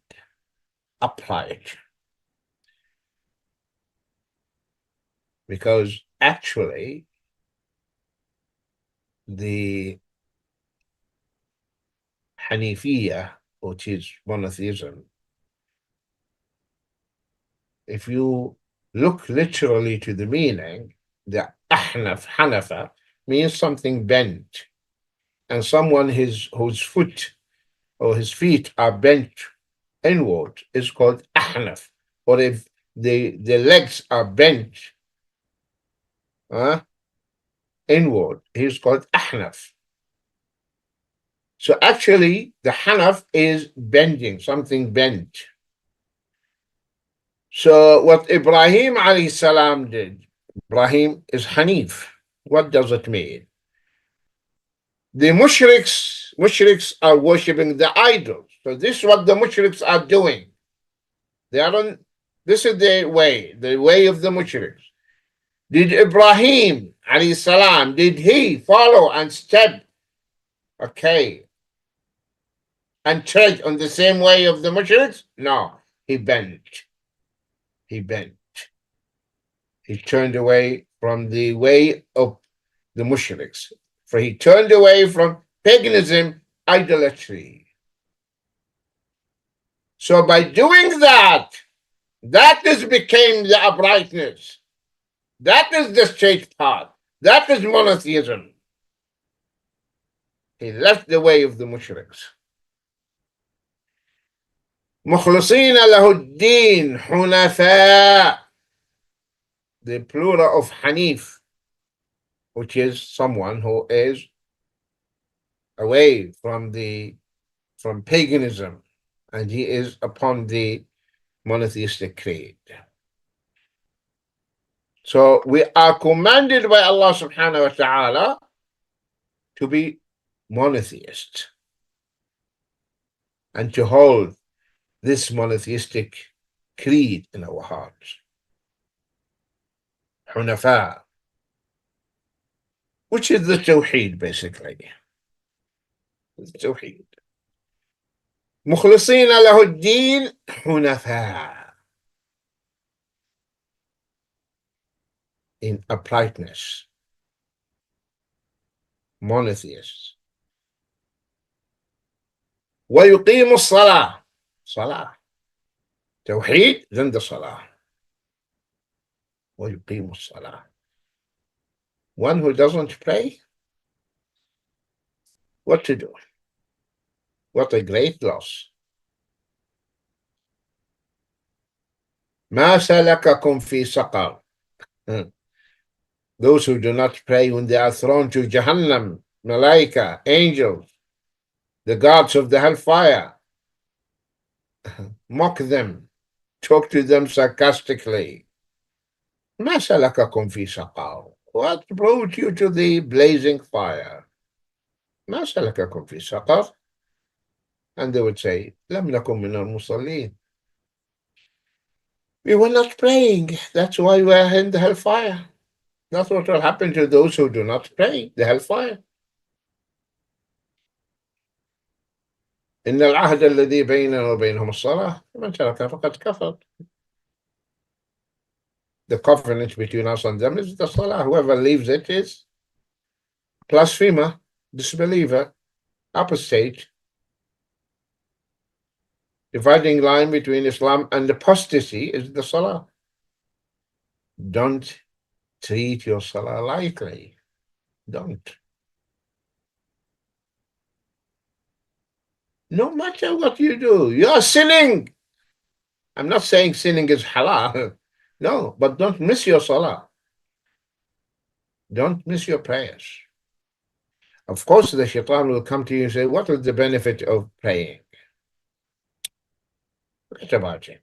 S2: upright. Because actually, the Hanifiya, which is monotheism, if you look literally to the meaning, the Hanafa means something bent, and someone whose foot or his feet are bent inward is called Ahnaf. Or if the legs are bent inward, he's called Ahnaf. So actually, the Hanaf is bending, something bent. So what Ibrahim alayhi salam did, Ibrahim is Hanif. What does it mean? The mushriks are worshipping the idols. So this is what the mushriks are doing. They aren't This is the way of the mushriks. Did Ibrahim alayhi salam, did he follow and step, okay, and tread on the same way of the mushriks? No, he bent. He bent. He turned away from the way of the mushriks. For he turned away from paganism, idolatry. So by doing that, that is became the uprightness. That is the straight path. That is monotheism. He left the way of the mushriks. مخلصين له الدين حنفاء. The plural of Hanif, which is someone who is away from paganism, and he is upon the monotheistic creed. So we are commanded by Allah subhanahu wa ta'ala to be monotheist and to hold this monotheistic creed in our hearts. Hunafa, which is the Tawheed basically. The Tawheed. مخلصين له الدين حنفاء. In uprightness. Monotheists. ويقيم الصلاة. صلاة. توحيد then the صلاة. ويقيم الصلاة. One who doesn't pray, what to do? What a great loss. ما سلككم في سقر. Those who do not pray when they are thrown to Jahannam, Malaika, angels, the gods of the hellfire, mock them, talk to them sarcastically. ما سلككم في سقر. What brought you to the blazing fire? ما سلككم في سقر. And they would say, لم نكن من المصلين. We were not praying. That's why we are in the hellfire. That's what will happen to those who do not pray, the hellfire. إن العهد الذي بيننا وبينهم الصلاة فمن تركها فقد كفر. The covenant between us and them is the salah. Whoever leaves it is blasphemer, disbeliever, apostate. Dividing line between Islam and apostasy is the salah. Don't treat your salah lightly. Don't. No matter what you do, you are sinning. I'm not saying sinning is halal. No, but don't miss your salah. Don't miss your prayers. Of course, the shaitan will come to you and say, what is the benefit of praying? Forget about it.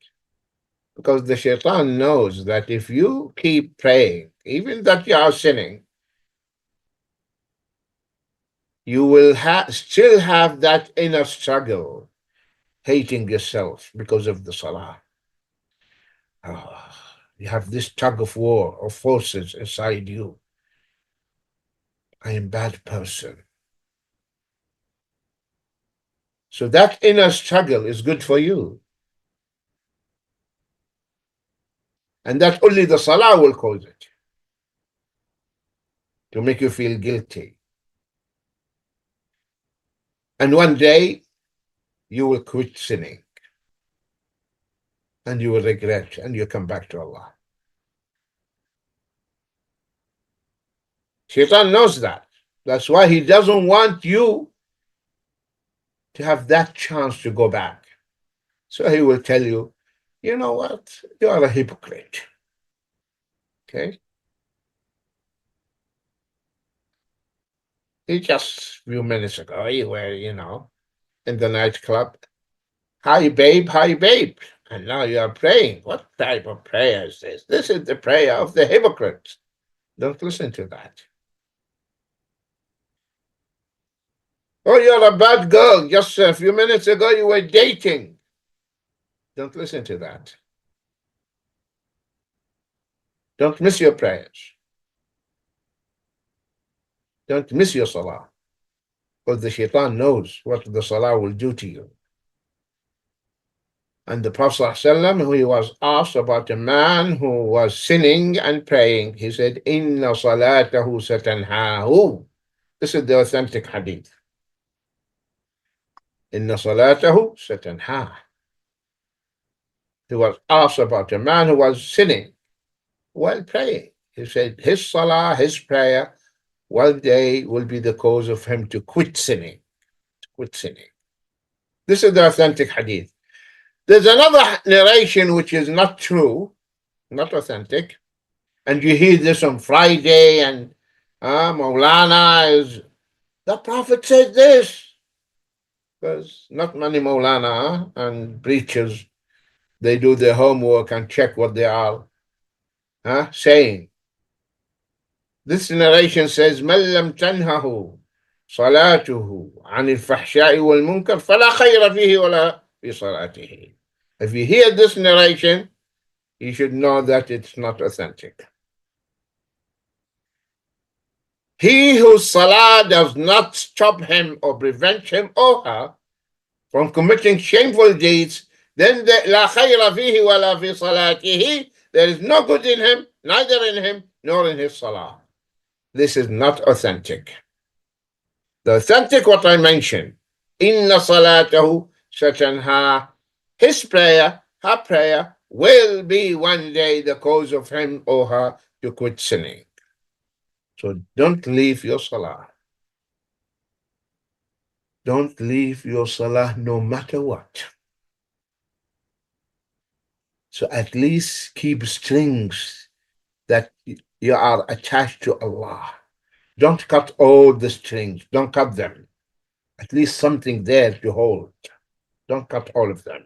S2: Because the shaitan knows that if you keep praying, even that you are sinning, you will still have that inner struggle, hating yourself because of the salah. You have this tug of war of forces inside you. I am a bad person. So that inner struggle is good for you. And that only the salah will cause it, to make you feel guilty. And one day, you will quit sinning. And you will regret, and you come back to Allah. Shaitan knows that. That's why he doesn't want you to have that chance to go back. So he will tell you, you know what? You are a hypocrite. Okay? Just a few minutes ago, you were, in the nightclub. Hi, babe. Hi, babe. And now you are praying. What type of prayer is this? This is the prayer of the hypocrites. Don't listen to that. Oh, you're a bad girl. Just a few minutes ago, you were dating. Don't listen to that. Don't miss your prayers. Don't miss your salah. Because the shaitan knows what the salah will do to you. And the Prophet ﷺ, he was asked about a man who was sinning and praying. He said, Inna salatahu satanhahu. This is the authentic hadith. Inna salatahu satanha. He was asked about a man who was sinning while praying. He said, his salah, his prayer, one day will be the cause of him to quit sinning. To quit sinning. This is the authentic hadith. There's another narration which is not true, not authentic, and you hear this on Friday, and Maulana is, the Prophet said this. Because not many Maulana and preachers, they do their homework and check what they are saying. This narration says, من لم تنهه صلاته عن الفحشاء والمنكر فلا خير فيه ولا في صلاته. If you hear this narration, you should know that it's not authentic. He whose salah does not stop him or prevent him or her from committing shameful deeds, then لا خير فيه ولا في صلاته. There is no good in him, neither in him nor in his salah. This is not authentic. The authentic, what I mentioned, Inna salatahu satanha. His prayer, her prayer, will be one day the cause of him or her to quit sinning. So don't leave your salah. Don't leave your salah no matter what. So at least keep strings that you are attached to Allah. Don't cut all the strings. Don't cut them. At least something there to hold. Don't cut all of them.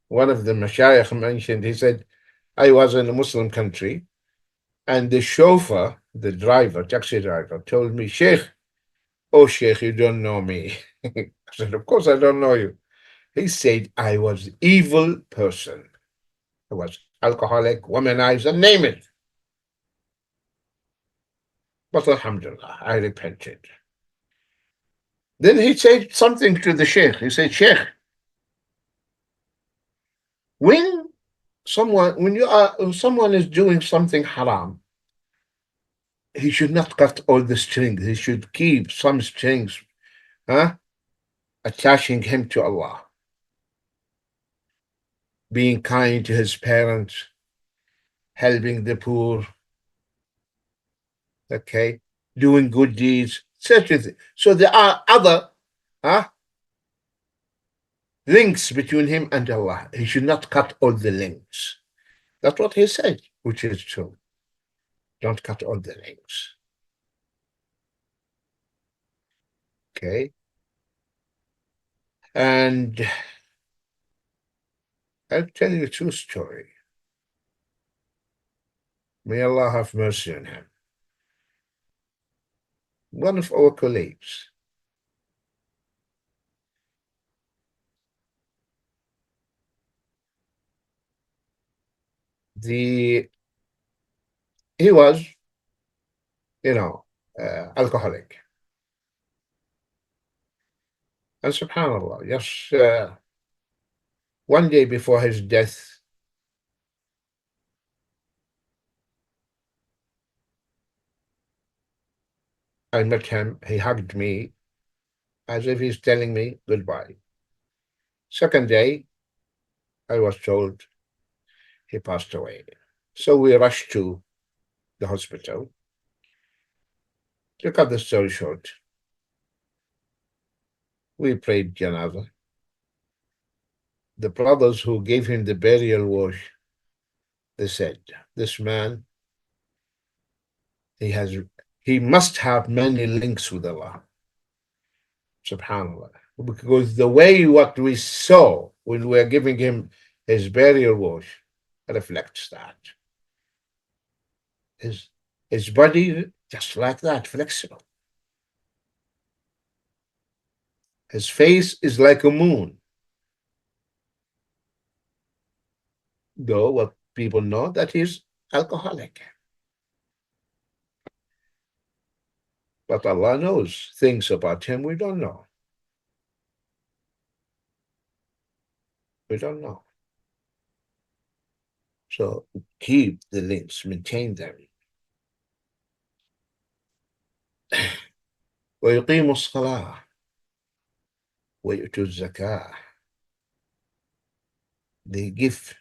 S2: One of the mashayikh mentioned, he said, I was in a Muslim country, and the chauffeur, the driver, taxi driver, told me, Sheikh, oh Sheikh, you don't know me. I said, of course I don't know you. He said, I was an evil person. I was alcoholic, womanizer, name it. But alhamdulillah, I repented. Then he said something to the Sheikh. He said, Sheikh, when someone is doing something haram, he should not cut all the strings. He should keep some strings, attaching him to Allah. Being kind to his parents, helping the poor, okay, doing good deeds, certain things. So there are other links between him and Allah. He should not cut all the links. That's what he said, which is true. Don't cut all the links. Okay. And I'll tell you a true story. May Allah have mercy on him. One of our colleagues, he was, alcoholic. And subhanAllah, just one day before his death, I met him. He hugged me as if he's telling me goodbye. Second day, I was told he passed away. So we rushed to the hospital. To cut the story short, we prayed janazah. The brothers who gave him the burial wash, they said, this man, he must have many links with Allah. Subhanallah. Because the way what we saw when we were giving him his burial wash reflects that. His body, just like that, flexible. His face is like a moon. though what people know that he's alcoholic. But Allah knows things about him we don't know. We don't know. So keep the links, maintain them. ويقيم الصلاة ويؤتوا الزكاة. They give.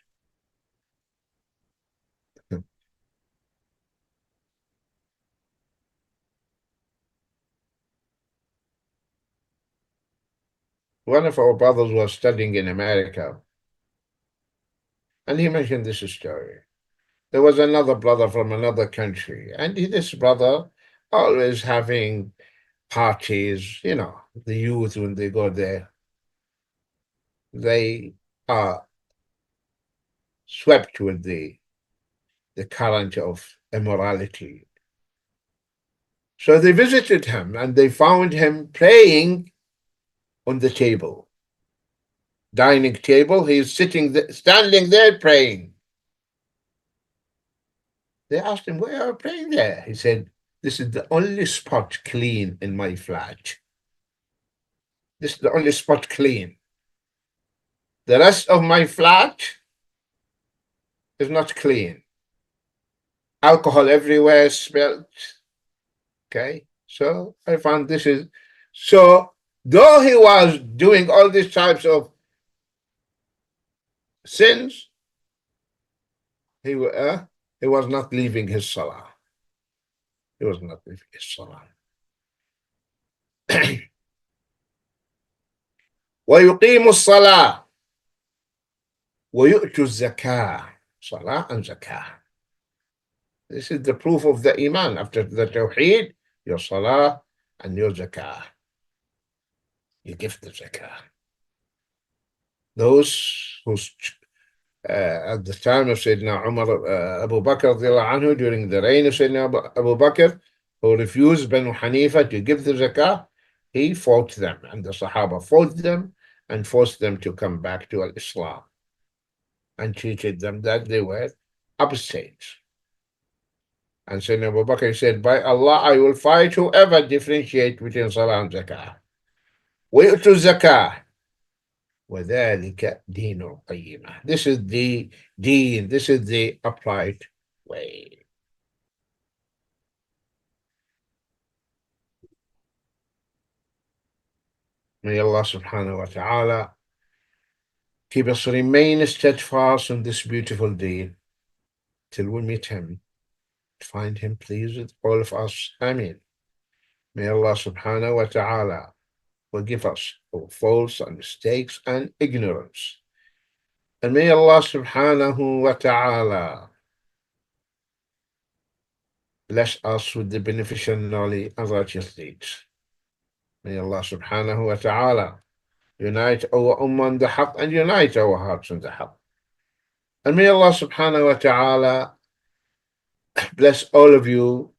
S2: One of our brothers was studying in America, and he mentioned this story. There was another brother from another country, and this brother always having parties, the youth when they go there, they are swept with the current of immorality. So they visited him and they found him praying on the table, dining table. He's standing there praying. They asked him, why are you praying there? He said, this is the only spot clean in my flat. This is the only spot clean. The rest of my flat is not clean. Alcohol everywhere, spilled. Okay, so I found this is, so though he was doing all these types of sins, he was not leaving his salah. He was not leaving his salah. ويقيم الصلاة ويؤتوا الزكاة. Salah and zakah. This is the proof of the iman. After the Tawheed, your salah and your zakah. You give the zakah. Those who at the time of Sayyidina Umar, Abu Bakr anhu, during the reign of Sayyidina Abu Bakr, who refused Banu Hanifa to give the zakah, he fought them, and the Sahaba fought them and forced them to come back to Islam and treated them that they were apostates. And Sayyidina Abu Bakr said, by Allah, I will fight whoever differentiate between Salah and Zakah. وَيُؤْتُوا الزَّكَاةِ وَذَلِكَ دِينُ الْقَيِّمَةِ. This is the deen, this is the upright way. May Allah subhanahu wa ta'ala keep us remain steadfast on this beautiful deen till we meet him, find him pleased with all of us. Ameen. May Allah subhanahu wa ta'ala forgive us our faults and mistakes and ignorance. And may Allah subhanahu wa ta'ala bless us with the beneficial knowledge and righteous deeds. May Allah subhanahu wa ta'ala unite our ummah on the haqq and unite our hearts on the haqq. And may Allah subhanahu wa ta'ala bless all of you,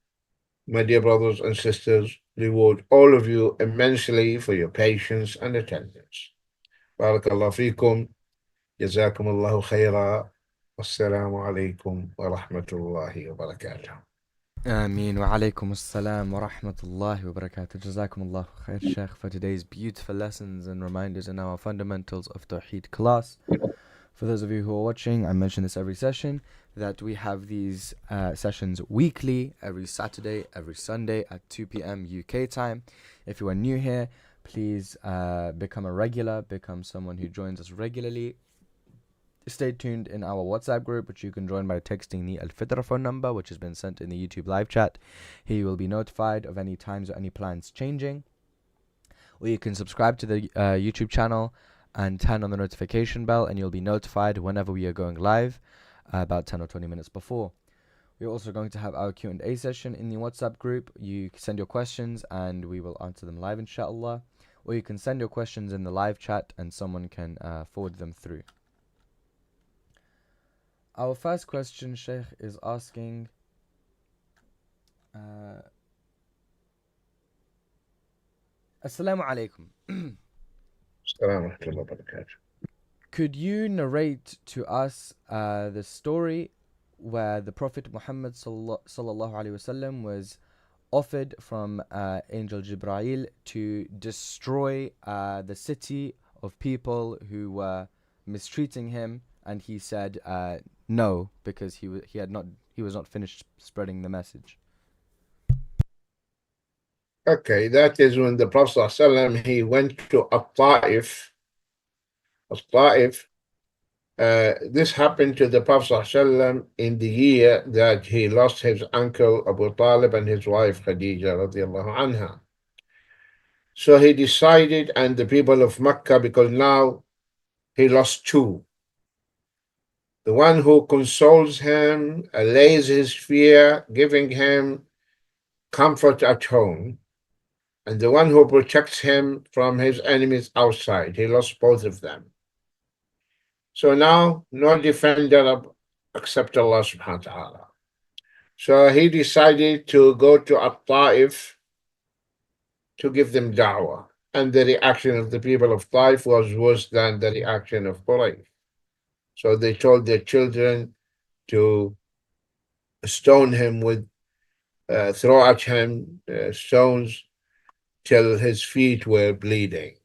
S2: my dear brothers and sisters, reward all of you immensely for your patience and attendance. Barakallahu feekum. جزاكم الله خيرا والسلام عليكم ورحمة الله وبركاته.
S3: Ameen wa alaykum assalam wa rahmatullahi wa barakatuh. Jazakumullahu khair, Sheikh, for today's beautiful lessons and reminders in our fundamentals of Tawheed class. For those of you who are watching, I mention this every session, that we have these sessions weekly, every Saturday, every Sunday at 2 p.m. UK time. If you are new here, please become a regular, become someone who joins us regularly. Stay tuned in our WhatsApp group, which you can join by texting the Al-Fitrah phone number, which has been sent in the YouTube live chat. Here you will be notified of any times or any plans changing. Or you can subscribe to the YouTube channel and turn on the notification bell, and you'll be notified whenever we are going live, about 10 or 20 minutes before. We're also going to have our Q&A session in the WhatsApp group. You can send your questions and we will answer them live, inshallah. Or you can send your questions in the live chat and someone can forward them through. Our first question, Sheikh, is asking, Assalamu alaikum.
S2: Assalamu alaikum wa barakatuh.
S3: Could you narrate to us the story where the Prophet Muhammad sallallahu alaihi wasallam was offered from Angel Jibreel to destroy the city of people who were mistreating him, and he said no, because he was not finished spreading the message.
S2: Okay, that is when the Prophet ﷺ, he went to At-Ta'if. At-Ta'if. This happened to the Prophet ﷺ in the year that he lost his uncle Abu Talib and his wife Khadija radiallahu anha. So he decided, and the people of Mecca, because now he lost two. The one who consoles him, allays his fear, giving him comfort at home, and the one who protects him from his enemies outside. He lost both of them. So now, no defender except Allah subhanahu wa ta'ala. So he decided to go to At-Ta'if to give them da'wah. And the reaction of the people of Ta'if was worse than the reaction of Quraysh. So they told their children to stone him with, throw at him stones till his feet were bleeding.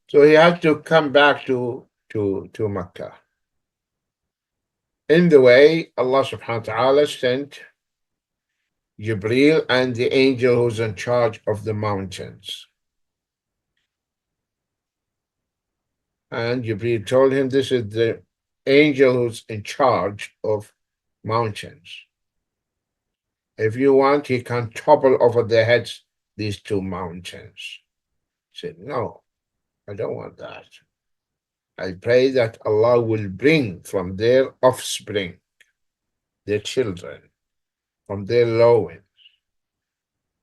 S2: So he had to come back to Mecca. In the way, Allah subhanahu wa ta'ala sent Jibreel and the angel who's in charge of the mountains. And Jibreel told him, this is the angel who's in charge of mountains. If you want, he can topple over their heads these two mountains. He said, no, I don't want that. I pray that Allah will bring from their offspring, their children, from their loins,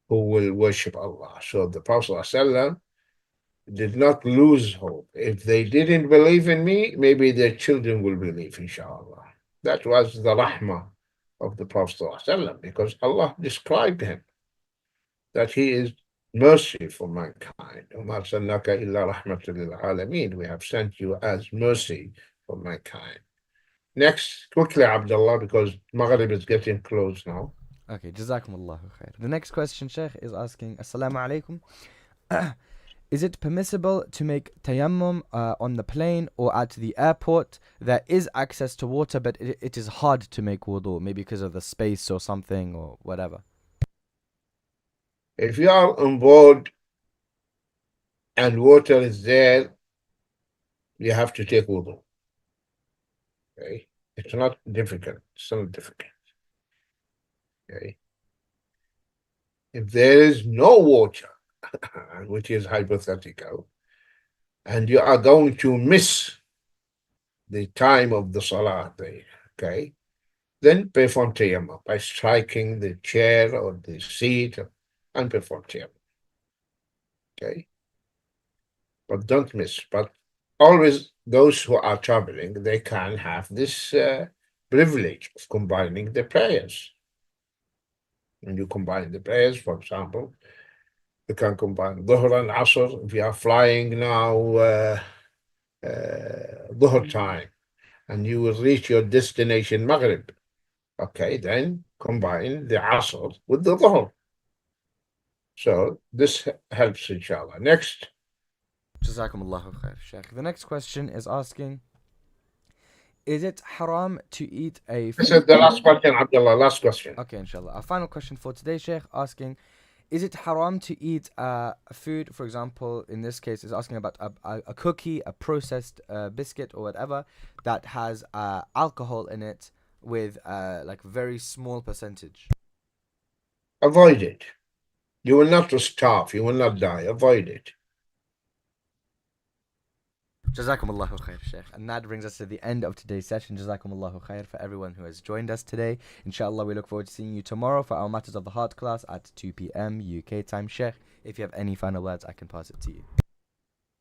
S2: who will worship Allah. So the Prophet ﷺ did not lose hope. If they didn't believe in me, maybe their children will believe, inshallah. That was the rahmah of the Prophet ﷺ, because Allah described him, that he is mercy for mankind. We have sent you as mercy for mankind. Next, quickly, Abdullah, because Maghrib is getting close now.
S3: Okay, Jazakumullahu khair. The next question, Sheikh, is asking, Assalamu alaikum. Is it permissible to make tayammum on the plane or at the airport? There is access to water, but it is hard to make wudu, maybe because of the space or something or whatever.
S2: If you are on board and water is there, you have to take wudu. Okay? It's not difficult. It's not difficult. Okay? If there is no water, which is hypothetical, and you are going to miss the time of the salah, okay, then perform tayammum by striking the chair or the seat and perform tayammum. Okay? But don't miss. But always those who are traveling, they can have this privilege of combining the prayers. When you combine the prayers, for example, you can combine Dhuhr and Asr. If you are flying now, Dhuhr time, and you will reach your destination Maghrib. Okay, then combine the Asr with the Dhuhr. So this helps, inshallah. Next.
S3: Jazakumullahu khair, Sheikh. The next question is asking, is it haram to eat a food?
S2: This is the last question, Abdullah. Last question.
S3: Okay, inshallah. Our final question for today, Sheikh, asking, is it haram to eat a food, for example, in this case, is asking about a cookie, a processed biscuit or whatever, that has alcohol in it with like very small percentage?
S2: Avoid it. You will not starve. You will not die. Avoid it.
S3: Jazakumullahu khair, Sheikh. And that brings us to the end of today's session. Jazakumullahu khair for everyone who has joined us today. Inshallah, we look forward to seeing you tomorrow for our Matters of the Heart class at 2 p.m. UK time. Sheikh, if you have any final words, I can pass it to you.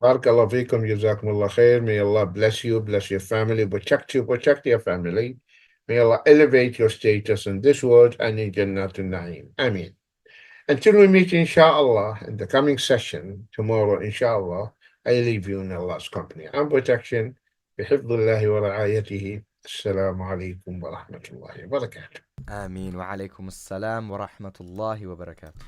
S2: Barakallahu feekum, jazakumullah khair. May Allah bless you, bless your family, protect you, protect your family. May Allah elevate your status in this world and in Jannatul Naeem. Ameen. Until we meet, inshallah, in the coming session tomorrow, inshallah, I leave you in Allah's company and protection. بحفظ الله ورعايته. السلام عليكم ورحمة الله وبركاته.
S3: آمين وعليكم السلام ورحمة الله وبركاته.